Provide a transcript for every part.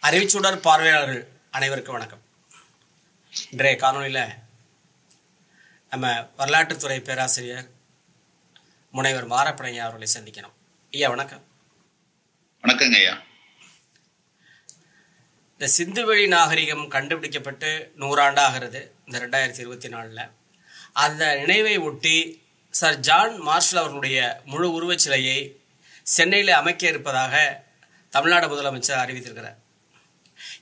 அறிவிச்சுடர் பார்வையாளர்கள் அனைவருக்கும் வணக்கம். இன்றைய காணொலியில் நம்ம வரலாற்றுத்துறை பேராசிரியர் முனைவர் மாரப்பனையா அவர்களை சந்திக்கணும். ஐயா வணக்கம். வணக்கங்க ஐயா. இந்த சிந்துவெளி நாகரிகம் கண்டுபிடிக்கப்பட்டு 100 ஆண்டு ஆகிறது இந்த 2024. அந்த நினைவை ஒட்டி சர் ஜான் மார்ஷல் அவர்களுடைய முழு உருவச்சிலையை சென்னையில் அமைக்க இருப்பதாக தமிழ்நாடு முதலமைச்சர் அறிவித்திருக்கிறார்.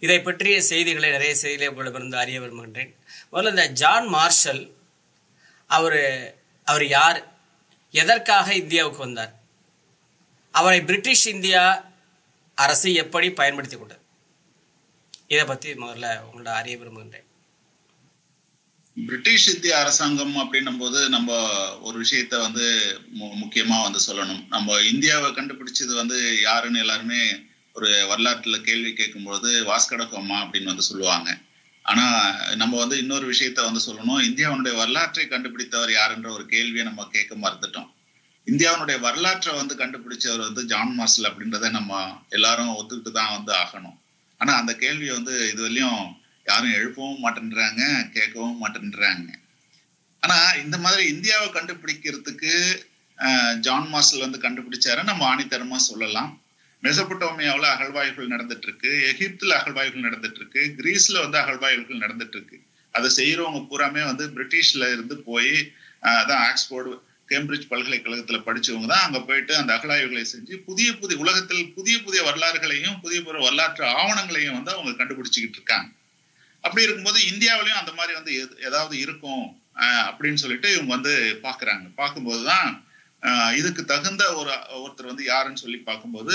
இதை பற்றிய செய்திகளை நிறைய செய்திகளை உங்களிடமிருந்து அறிய விரும்புகின்றேன். முதல்ல இந்த ஜான் மார்ஷல் அவர் யார், எதற்காக இந்தியாவுக்கு வந்தார், அவரை பிரிட்டிஷ் இந்தியா அரசு எப்படி பயன்படுத்தி கொண்டது, இதை பற்றி முதல்ல உங்களோட அறிய விரும்புகின்றேன். பிரிட்டிஷ் இந்திய அரசாங்கம் அப்படின்னும் போது நம்ம ஒரு விஷயத்த முக்கியமா சொல்லணும். நம்ம இந்தியாவை கண்டுபிடிச்சது யாருன்னு எல்லாருமே ஒரு வரலாற்றுல கேள்வி கேட்கும்போது வாஸ்கோடகாமா அப்படின்னு சொல்லுவாங்க. ஆனா நம்ம இன்னொரு விஷயத்த சொல்லணும். இந்தியாவுடைய வரலாற்றை கண்டுபிடித்தவர் யாருன்ற ஒரு கேள்வியை நம்ம கேட்க மறுத்துட்டோம். இந்தியாவுடைய வரலாற்றை கண்டுபிடிச்சவர் ஜான் மார்ஷல் அப்படின்றத நம்ம எல்லாரும் ஒத்துக்கிட்டு தான் ஆகணும். ஆனா அந்த கேள்வியை இதுவரையும் யாரும் எழுப்பவும் மாட்டேன்றாங்க, கேட்கவும் மாட்டேன்றாங்க. ஆனா இந்த மாதிரி இந்தியாவை கண்டுபிடிக்கிறதுக்கு ஜான் மார்ஷல் கண்டுபிடிச்சாரு நம்ம ஆணித்தரமா சொல்லலாம். மெசபடோமியாவில் அகழ்வாய்வுகள் நடந்துட்டு இருக்கு, எகிப்துல அகழ்வாய்வுகள் நடந்துட்டு இருக்கு, கிரீஸ்ல அகழ்வாய்வுகள் நடந்துட்டு இருக்கு. அதை செய்யறவங்க பூராமே பிரிட்டிஷ்ல இருந்து போய் அதான் ஆக்ஸ்போர்டு, கேம்பிரிட்ஜ் பல்கலைக்கழகத்துல படிச்சவங்க தான் அங்க போயிட்டு அந்த அகழாய்வுகளை செஞ்சு புதிய உலகத்தில் புதிய வரலாறுகளையும் புதிய வரலாற்று ஆவணங்களையும் அவங்க கண்டுபிடிச்சுக்கிட்டு இருக்காங்க. அப்படி இருக்கும்போது இந்தியாவிலையும் அந்த மாதிரி ஏதாவது இருக்கும் அப்படின்னு சொல்லிட்டு இவங்க பாக்குறாங்க. பார்க்கும்போதுதான் இதுக்கு தகுந்த ஒருத்தர் யாருன்னு சொல்லி பார்க்கும்போது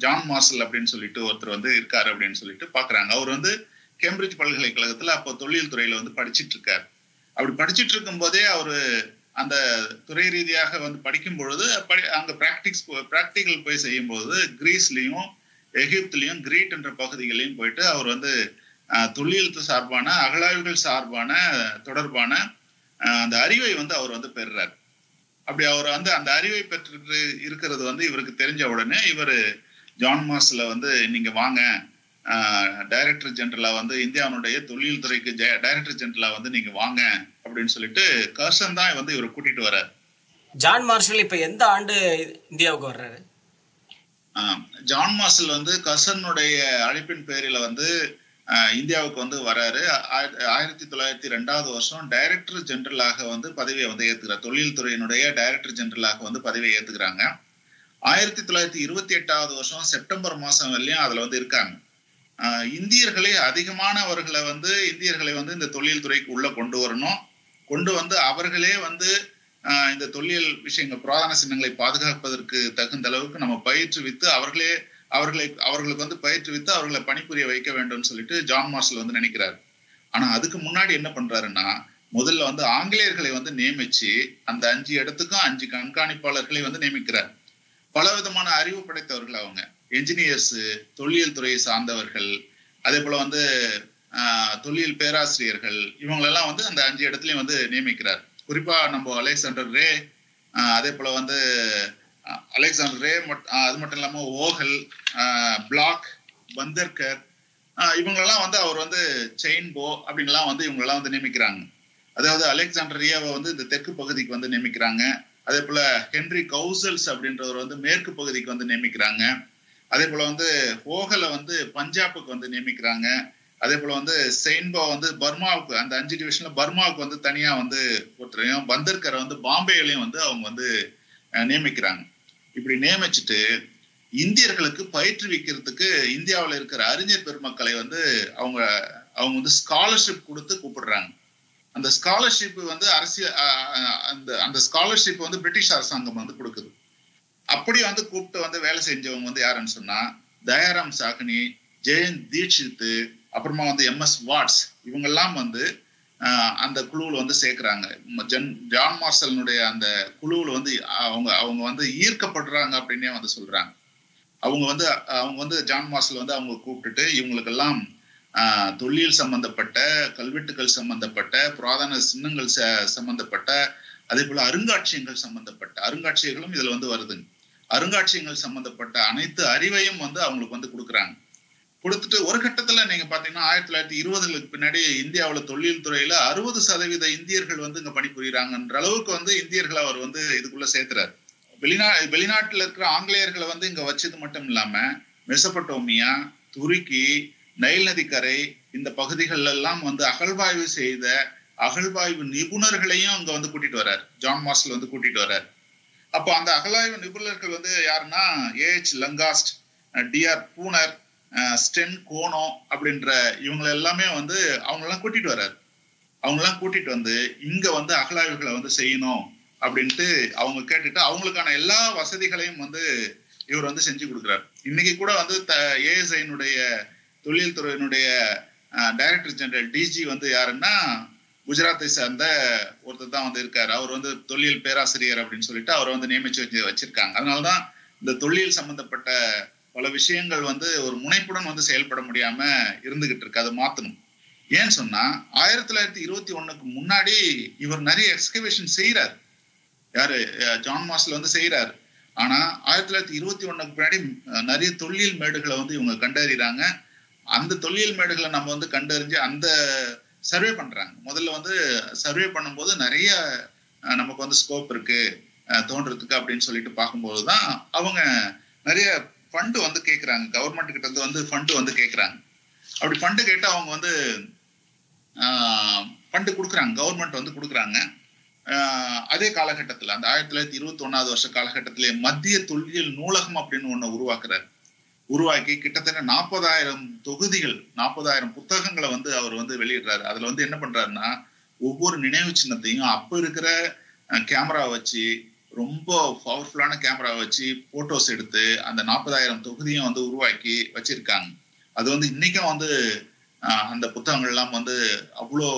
ஜான் மார்ஷல் அப்படின்னு சொல்லிட்டு ஒருத்தர் இருக்காரு அப்படின்னு சொல்லிட்டு பாக்குறாங்க. அவர் கேம்பிரிட்ஜ் பல்கலைக்கழகத்துல அப்போ தொழில் துறையில படிச்சுட்டு இருக்காரு. அப்படி படிச்சுட்டு இருக்கும் போதே அவரு அந்த துறை ரீதியாக படிக்கும் பொழுது அங்க பிராக்டிகல் போய் செய்யும் போது கிரீஸ்லயும் எகிப்துலயும் கிரீட் என்ற பகுதிகளையும் போயிட்டு அவர் தொழில் சார்பான அகழாய்வுகள் சார்பான தொடர்பான அந்த அறிவை அவர் பெறுறாரு. அப்படி அவர் அந்த அறிவை பெற்று இருக்கிறது இவருக்கு தெரிஞ்ச உடனே இவர் ஜான் மார்ஷலை நீங்க வாங்க டைரக்டர் ஜெனரலா இந்தியாவுடைய தொழில் துறைக்கு டைரக்டர் ஜெனரலா நீங்க வாங்க அப்படின்னு சொல்லிட்டு கர்சன் தான் இவரை கூட்டிட்டு வர்றாரு. ஜான் மார்ஷல் இப்ப எந்த ஆண்டு இந்தியாவுக்கு வர்றாரு? ஜான் மார்ஷல் கர்சனுடைய அழைப்பின் பேரில இந்தியாவுக்கு வராரு. 1902 வருஷம் டைரக்டர் ஜெனரலாக பதவியை ஏத்துக்கிறார். தொழில் துறையினுடைய டைரக்டர் ஜெனரலாக பதவியை ஏத்துக்கிறாங்க. 1928 வருஷம் செப்டம்பர் மாசம் வரலையும் அதுல இருக்காங்க. இந்தியர்களே அதிகமானவர்களை இந்தியர்களை இந்த தொழில் துறைக்கு உள்ள கொண்டு வரணும், கொண்டு அவர்களே இந்த தொல்லியல் விஷயங்கள் புராதன சின்னங்களை பாதுகாப்பதற்கு தகுந்த அளவுக்கு நம்ம பயிற்றுவித்து அவர்களுக்கு பயிற்றுவித்து அவர்களை பணிபுரிய வைக்க வேண்டும் சொல்லிட்டு ஜான் மார்ஷல் நினைக்கிறார். ஆனா அதுக்கு முன்னாடி என்ன பண்றாருன்னா, முதல்ல ஆங்கிலேயர்களை நியமிச்சு அந்த 5 இடத்துக்கும் 5 கண்காணிப்பாளர்களை நியமிக்கிறார். பல விதமான அறிவு படைத்தவர்கள், அவங்க என்ஜினியர்ஸ், தொல்லியல் துறையை சார்ந்தவர்கள், அதே போல தொல்லியல் பேராசிரியர்கள், இவங்களெல்லாம் அந்த 5 இடத்துலயும் நியமிக்கிறார். குறிப்பா நம்ம அலெக்சாண்டர் ரே, அதே போல அலெக்சாண்டர் ரே, அது மட்டும் இல்லாம ஓகல், பிளாக், பந்தர்கர், இவங்களெல்லாம் அவர் செயின்போ அப்படின்லாம் இவங்களெல்லாம் நியமிக்கிறாங்க. அதாவது அலெக்சாண்டர் ரேவை இந்த தெற்கு பகுதிக்கு நியமிக்கிறாங்க. அதே போல ஹென்ரி கௌசல்ஸ் அப்படின்றவர் மேற்கு பகுதிக்கு நியமிக்கிறாங்க. அதே போல ஓகலை பஞ்சாபுக்கு நியமிக்கிறாங்க. அதே போல செயின்போ பர்மாவுக்கு, அந்த 5 டிவிஷன்ல பர்மாவுக்கு தனியா ஒருத்தரையும், பந்தர்கரை பாம்பேலையும் அவங்க நியமிக்கிறாங்க. இப்படி நியமிச்சுட்டு இந்தியர்களுக்கு பயிற்றுவிக்கிறதுக்கு இந்தியாவில் இருக்கிற அறிஞர் பெருமக்களை அவங்க ஸ்காலர்ஷிப் கொடுத்து கூப்பிடுறாங்க. அந்த ஸ்காலர்ஷிப் அரசியல் அந்த ஸ்காலர்ஷிப் பிரிட்டிஷ் அரசாங்கம் கொடுக்குது. அப்படி கூப்பிட்டு வேலை செஞ்சவங்க யாருன்னு சொன்னா தயாராம் சாஹ்னி, ஜெயந்த் தீட்சித், அப்புறமா MS வாட்ஸ், இவங்கெல்லாம் அந்த குழுவில் சேர்க்கிறாங்க. ஜான் மார்ஷலினுடைய அந்த குழுவில் அவங்க ஈர்க்கப்படுறாங்க அப்படின்னே சொல்றாங்க. அவங்க ஜான் மார்ஷல் அவங்க கூப்பிட்டுட்டு இவங்களுக்கெல்லாம் தொல்லியல் சம்பந்தப்பட்ட, கல்வெட்டுகள் சம்பந்தப்பட்ட, புராதன சின்னங்கள் சம்பந்தப்பட்ட, அதே போல அருங்காட்சியங்கள் சம்பந்தப்பட்ட, அருங்காட்சியங்களும் இதுல வருதுங்க. அருங்காட்சியங்கள் சம்பந்தப்பட்ட அனைத்து அறிவையும் அவங்களுக்கு கொடுக்குறாங்க. கொடுத்துட்டு ஒரு கட்டத்துல நீங்க பாத்தீங்கன்னா 1920களுக்கு பின்னாடி இந்தியாவுல தொழில் துறையில 60% இந்தியர்கள் வந்து இங்க பணிபுரியுறாங்கன்ற அளவுக்கு வந்து இந்தியர்களை அவர் வந்து இதுக்குள்ள சேர்த்துறாரு. வெளிநாட்டுல இருக்கிற ஆங்கிலேயர்களை வந்து இங்க வச்சது மட்டும் இல்லாம மெசபடோமியா, துருக்கி, நைல் நதிக்கரை இந்த பகுதிகள் எல்லாம் வந்து அகழ்வாய்வு செய்த அகழ்வாய்வு நிபுணர்களையும் அங்க வந்து கூட்டிட்டு வர்றாரு. ஜான் மார்ஷல் வந்து கூட்டிட்டு வர்றாரு. அப்போ அந்த அகழ்வாய்வு நிபுணர்கள் வந்து யாருன்னா ஏஹெச் லங்காஸ்ட், டிஆர் பூனர், ஸ்டென் கோனோ அப்படின்ற இவங்க எல்லாமே வந்து அவங்களெல்லாம் கூட்டிட்டு வர்றாரு. அவங்கெல்லாம் கூட்டிட்டு வந்து இங்க வந்து அகழாய்வுகளை வந்து செய்யணும் அப்படின்ட்டு அவங்க கேட்டுட்டு அவங்களுக்கான எல்லா வசதிகளையும் வந்து இவர் வந்து செஞ்சு கொடுக்குறாரு. இன்னைக்கு கூட வந்து ஏஎஸ்ஐனுடைய தொழில் துறையினுடைய டைரக்டர் ஜெனரல் டிஜி வந்து யாருன்னா குஜராத்தை சார்ந்த ஒருத்தர் தான் வந்து இருக்காரு. அவர் வந்து தொல்லியல் பேராசிரியர் அப்படின்னு சொல்லிட்டு அவரை வந்து நியமிச்சு வச்சிருக்காங்க. அதனாலதான் இந்த தொல்லியல் சம்பந்தப்பட்ட பல விஷயங்கள் வந்து ஒரு முனைப்புடன் வந்து செயல்பட முடியாம இருந்துகிட்டு இருக்கு. அதை மாத்தணும். ஏன்னு சொன்னா 1921க்கு முன்னாடி இவர் நிறைய எக்ஸ்கவேஷன் செய்யறாரு. யாரு? ஜான் மார்ஷல் வந்து செய்யறாரு. ஆனா 1921க்கு பின்னாடி நிறைய தொல்லியல் மேடுகளை வந்து இவங்க கண்டறிறாங்க. அந்த தொல்லியல் மேடுகளை நம்ம வந்து கண்டறிஞ்சு அந்த சர்வே பண்றாங்க. முதல்ல வந்து சர்வே பண்ணும்போது நிறைய நமக்கு வந்து ஸ்கோப் இருக்கு தோன்றதுக்கு அப்படின்னு சொல்லிட்டு பார்க்கும்போதுதான் அவங்க நிறைய ஃபண்டு வந்து கேட்கறாங்க. கவர்மெண்ட் கிட்ட இருந்து வந்து ஃபண்டு வந்து கேட்கறாங்க. அப்படி ஃபண்டு கேட்டு அவங்க வந்து ஃபண்டு கொடுக்குறாங்க. கவர்மெண்ட் வந்து கொடுக்குறாங்க. அதே காலகட்டத்தில் அந்த 1921 வருஷ காலகட்டத்திலே மத்திய தொல்லியல் நூலகம் அப்படின்னு ஒண்ணு உருவாக்கி கிட்டத்தட்ட 40,000 தொகுதிகள், 40,000 புத்தகங்களை வந்து அவர் வந்து வெளியிடுறாரு. அதுல வந்து என்ன பண்றாருன்னா ஒவ்வொரு நினைவு சின்னத்தையும் அப்ப இருக்கிற கேமரா வச்சு, ரொம்ப பவர்ஃபுல்லான கேமரா வச்சு போட்டோஸ் எடுத்து அந்த 40,000 தொகுதியும் வந்து உருவாக்கி வச்சிருக்காங்க. அது வந்து இன்னைக்கும் வந்து அந்த புத்தகங்கள் எல்லாம் வந்து அவ்வளோ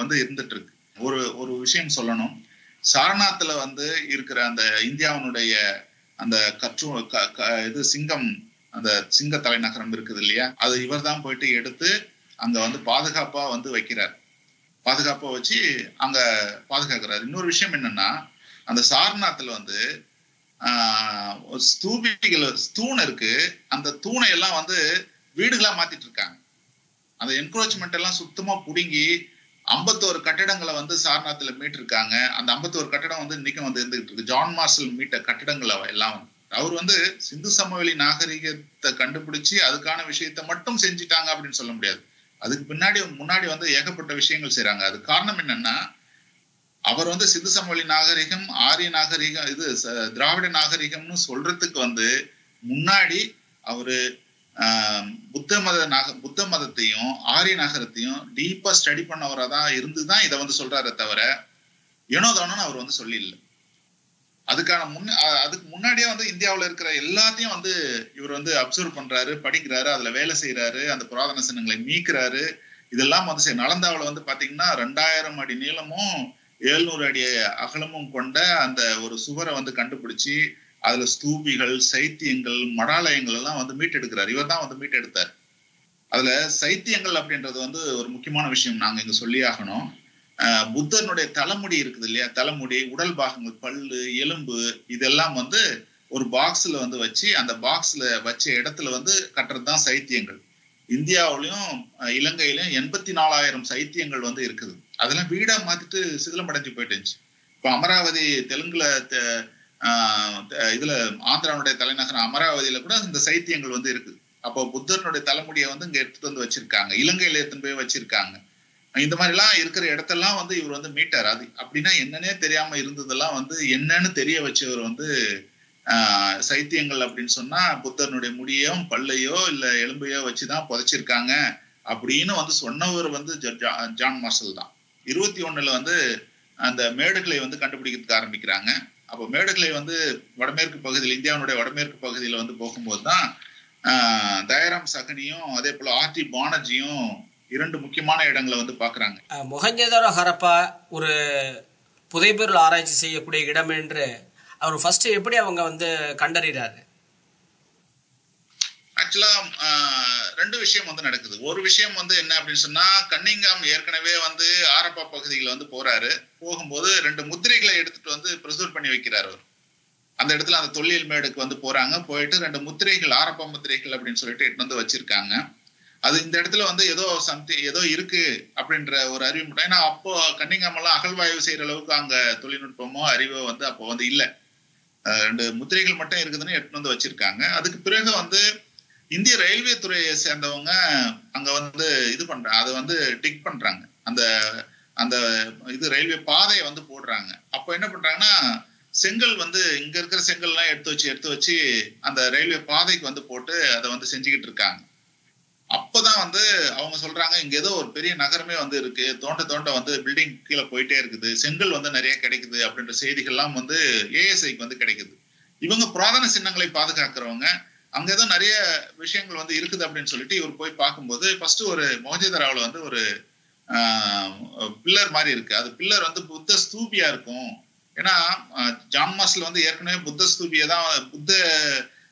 வந்து இருந்துட்டு இருக்கு. ஒரு விஷயம் சொல்லணும். சாரநாத்துல வந்து இருக்கிற அந்த இந்தியாவினுடைய அந்த இது சிங்கம், அந்த சிங்க தலைநகரம் இருக்குது இல்லையா, அது இவர் தான் போயிட்டு எடுத்து அங்க வந்து பாதுகாப்பா வந்து வைக்கிறார். பாதுகாப்பா வச்சு அங்க பாதுகாக்கிறார். இன்னொரு விஷயம் என்னன்னா, அந்த சாரநாத்துல வந்து தூண் இருக்கு. அந்த தூணை எல்லாம் வந்து வீடுகளா மாத்திட்டு இருக்காங்க. அந்த என்க்ரோச்மெண்ட் எல்லாம் சுத்தமா புடுங்கி 51 கட்டிடங்களை வந்து சாரநாத்துல மீட்டிருக்காங்க. அந்த 51 கட்டிடம் வந்து இன்னைக்கும் வந்து இருந்துகிட்டு இருக்கு. ஜான் மார்ஷல் மீட்ட கட்டிடங்கள் எல்லாம் அவர் வந்து சிந்து சமவெளி நாகரிகத்தை கண்டுபிடிச்சு அதுக்கான விஷயத்த மட்டும் செஞ்சுட்டாங்க அப்படின்னு சொல்ல முடியாது. அதுக்கு முன்னாடி வந்து ஏகப்பட்ட விஷயங்கள் செய்யறாங்க. அது காரணம் என்னன்னா, அவர் வந்து சிந்து சமவெளி நாகரிகம், ஆரிய நாகரிகம், இது திராவிட நாகரிகம்னு சொல்றதுக்கு வந்து முன்னாடி அவரு புத்த மதத்தையும் ஆரிய நாகரத்தையும் டீப்பா ஸ்டடி பண்ணவரா தான் இருந்துதான் இதை வந்து சொல்றாரு தவிர ஏனோ தானோன்னு அவர் வந்து சொல்லி இல்லை. அதுக்கு முன்னாடியே வந்து இந்தியாவில இருக்கிற எல்லாத்தையும் வந்து இவர் வந்து அப்சர்வ் பண்றாரு, படிக்கிறாரு, அதுல வேலை செய்யறாரு, அந்த புராதன சின்னங்களை மீட்கிறாரு. இதெல்லாம் வந்து நலந்தாவில வந்து பாத்தீங்கன்னா 2000 அடி நீளமும் 700 அடி அகலமும் கொண்ட அந்த ஒரு சுவரை வந்து கண்டுபிடிச்சு அதுல ஸ்தூபிகள், சைத்தியங்கள், மடாலயங்கள் எல்லாம் வந்து மீட்டெடுக்கிறார். இவர் தான் வந்து மீட்டெடுத்தார். அதுல சைத்தியங்கள் அப்படின்றது வந்து ஒரு முக்கியமான விஷயம் நாங்க இங்க சொல்லி ஆகணும். புத்தனுடைய தலைமுடி இருக்குது இல்லையா, தலைமுடி, உடல் பாகங்கள், பல்லு, எலும்பு, இதெல்லாம் வந்து ஒரு பாக்ஸ்ல வந்து வச்சு அந்த பாக்ஸ்ல வச்ச இடத்துல வந்து கட்டுறதுதான் சைத்தியங்கள். இந்தியாவிலையும் இலங்கையிலும் 84,000 சைத்தியங்கள் வந்து இருக்குது. அதெல்லாம் வீடா மாத்திட்டு சிதிலமடைஞ்சு போயிட்டு இருந்துச்சு. இப்ப அமராவதி தெலுங்குல இதுல ஆந்திராவுடைய தலைநகரம் அமராவதியில கூட இந்த சைத்தியங்கள் வந்து இருக்கு. அப்போ புத்தனுடைய தலைமுடியை வந்து இங்க எடுத்துட்டு வந்து வச்சிருக்காங்க, இலங்கையில எடுத்துட்டு போய் வச்சிருக்காங்க. இந்த மாதிரி எல்லாம் இருக்கிற இடத்தெல்லாம் வந்து இவர் வந்து மீட்டார். அது அப்படின்னா என்னன்னே தெரியாம இருந்ததெல்லாம் வந்து என்னன்னு தெரிய வச்சவர் வந்து சைத்தியங்கள் அப்படின்னு சொன்னா புத்தனுடைய முடியோ பல்லையோ இல்ல எலும்பையோ வச்சுதான் புதைச்சிருக்காங்க அப்படின்னு வந்து சொன்னவர் வந்து ஜான் மார்ஷல் தான். 21ல வந்து அந்த மேடுகளை வந்து கண்டுபிடிக்கிறதுக்கு ஆரம்பிக்கிறாங்க. அப்போ மேடுகளை வந்து வடமேற்கு பகுதியில், இந்தியாவுடைய வடமேற்கு பகுதியில வந்து போகும்போது தான் தயாராம் சகனியும் அதே போல ஆர்டி பானர்ஜியும் 2 முக்கியமான இடங்களை வந்து பாக்குறாங்க. மொஹஞ்சதாரோ ஹரப்பா ஒரு புதைபொருள் ஆராய்ச்சி செய்யக்கூடிய இடம் என்று அவர் ஃபர்ஸ்ட் எப்படி அவங்க வந்து கண்டறிறாரு? ஆக்சுவலா 2 விஷயம் வந்து நடக்குது. ஒரு விஷயம் வந்து என்ன அப்படின்னு சொன்னா, கன்னிங்காம் ஏற்கனவே வந்து ஆரப்பா பகுதியில் வந்து போகும்போது 2 முத்திரைகளை எடுத்துட்டு வந்து ப்ரிசர்வ் பண்ணி வைக்கிறார் அவர். அந்த இடத்துல அந்த தொல்லியல் மேடுக்கு வந்து போறாங்க. போயிட்டு 2 முத்திரைகள், ஆரப்பா முத்திரைகள் அப்படின்னு சொல்லிட்டு எடுத்து வந்து வச்சிருக்காங்க. அது இந்த இடத்துல வந்து ஏதோ இருக்கு அப்படின்ற ஒரு அறிவு மட்டும். ஏன்னா அப்போ கன்னிங்ஹாம் எல்லாம் அகழ்வாய்வு செய்யற அளவுக்கு அங்க தொழில்நுட்பமோ அறிவோ வந்து அப்போ வந்து இல்ல. 2 முத்திரைகள் மட்டும் இருக்குதுன்னு எடுத்து வந்து வச்சிருக்காங்க. அதுக்கு பிறகு வந்து இந்திய ரயில்வே துறையை சேர்ந்தவங்க அங்க வந்து இது பண்றாங்க, அதை வந்து டிக் பண்றாங்க, அந்த அந்த இது ரயில்வே பாதையை வந்து போடுறாங்க. அப்போ என்ன பண்றாங்கன்னா செங்கல் வந்து இங்க இருக்கிற செங்கல் எல்லாம் எடுத்து வச்சு அந்த ரயில்வே பாதைக்கு வந்து போட்டு அதை வந்து செஞ்சுக்கிட்டு இருக்காங்க. அப்பதான் வந்து அவங்க சொல்றாங்க இங்க ஏதோ ஒரு பெரிய நகரமே வந்து இருக்கு, தோண்ட வந்து பில்டிங் கீழே போயிட்டே இருக்குது, செங்கல் வந்து நிறைய கிடைக்குது அப்படின்ற செய்திகள்லாம் வந்து ஏஎஸ்ஐக்கு வந்து கிடைக்குது. இவங்க புராதன சின்னங்களை பாதுகாக்கிறவங்க அங்க ஏதோ நிறைய விஷயங்கள் வந்து இருக்குது அப்படின்னு சொல்லிட்டு இவர் போய் பார்க்கும்போது ஃபர்ஸ்ட் ஒரு மொஹஞ்சதாரோவில் வந்து ஒரு பில்லர் மாதிரி இருக்கு. அது பில்லர் வந்து புத்த ஸ்தூபியா இருக்கும். ஏன்னா ஜான் மார்ஷல் வந்து ஏற்கனவே புத்த ஸ்தூபியை தான், புத்த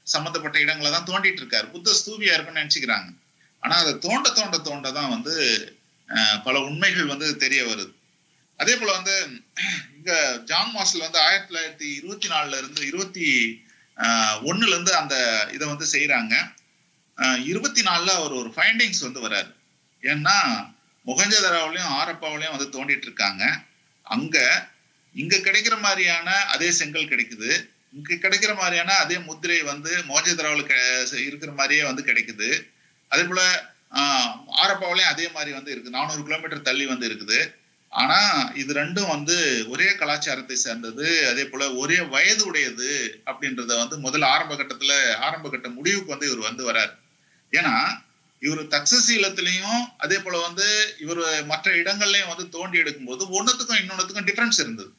சம்பந்தப்பட்ட இடங்களை தான் தோண்டிட்டு இருக்காரு, புத்த ஸ்தூபியா இருக்குன்னு நினைச்சுக்கிறாங்க. ஆனா அதை தோண்ட தான் வந்து பல உண்மைகள் வந்து தெரிய வருது. அதே போல வந்து இங்க ஜான் மார்ஷல் வந்து 1924 இருந்து 21 இருந்து அந்த இதை வந்து செய்யறாங்க. 24 அவர் ஒரு ஃபைண்டிங்ஸ் வந்து வராரு. ஏன்னா மொஹஞ்சதாரோவிலையும் ஹரப்பாவிலையும் வந்து தோண்டிட்டு இருக்காங்க. இங்க கிடைக்கிற மாதிரியான அதே செங்கல் கிடைக்குது, இங்க கிடைக்கிற மாதிரியான அதே முத்திரை வந்து மொஹஞ்சதாரோவில் இருக்கிற மாதிரியே வந்து கிடைக்குது. அதே போல ஹரப்பாவிலையும் அதே மாதிரி வந்து இருக்கு, 400 கிலோமீட்டர் தள்ளி வந்து இருக்குது. ஆனா இது ரெண்டும் வந்து ஒரே கலாச்சாரத்தை சேர்ந்தது, அதே போல ஒரே வயது உடையது அப்படின்றத வந்து முதல்ல ஆரம்ப கட்ட முடிவுக்கு வந்து இவர் வந்து வராரு. ஏன்னா இவர் தக்சசீலத்திலையும் அதே போல வந்து இவர் மற்ற இடங்கள்லயும் வந்து தோண்டி எடுக்கும் போது ஒன்னுத்துக்கும் இன்னொன்னுத்துக்கும் டிஃபரன்ஸ் இருந்தது.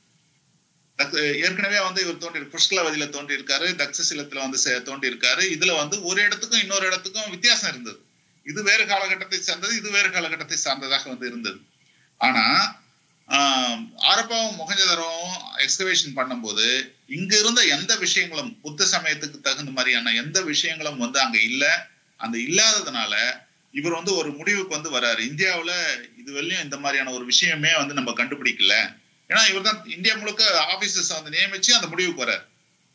ஏற்கனவே வந்து இவர் புஷ்கலவதியில தோண்டி இருக்காரு, தக்சசீலத்துல வந்து தோண்டி இருக்காரு. இதுல வந்து ஒரு இடத்துக்கும் இன்னொரு இடத்துக்கும் வித்தியாசம் இருந்தது. இது வேறு காலகட்டத்தை சார்ந்தது, இது வேறு காலகட்டத்தை சார்ந்ததாக வந்து இருந்தது. ஆனா ஹரப்பாவும் மொஹஞ்சதாரோவும் எக்ஸ்கவேஷன் பண்ணும்போது இங்க இருந்த எந்த விஷயங்களும் புத்த சமயத்துக்கு தகுந்த மாதிரியான எந்த விஷயங்களும் வந்து அங்க இல்ல. அந்த இல்லாததுனால இவர் வந்து ஒரு முடிவுக்கு வந்து வர்றாரு, இந்தியாவுல இதுவரையும் இந்த மாதிரியான ஒரு விஷயமே வந்து நம்ம கண்டுபிடிக்கல. ஏன்னா இவர் தான் இந்தியா முழுக்க ஆபீசர்ஸ் வந்து நியமிச்சு அந்த முடிவுக்கு வர்றாரு.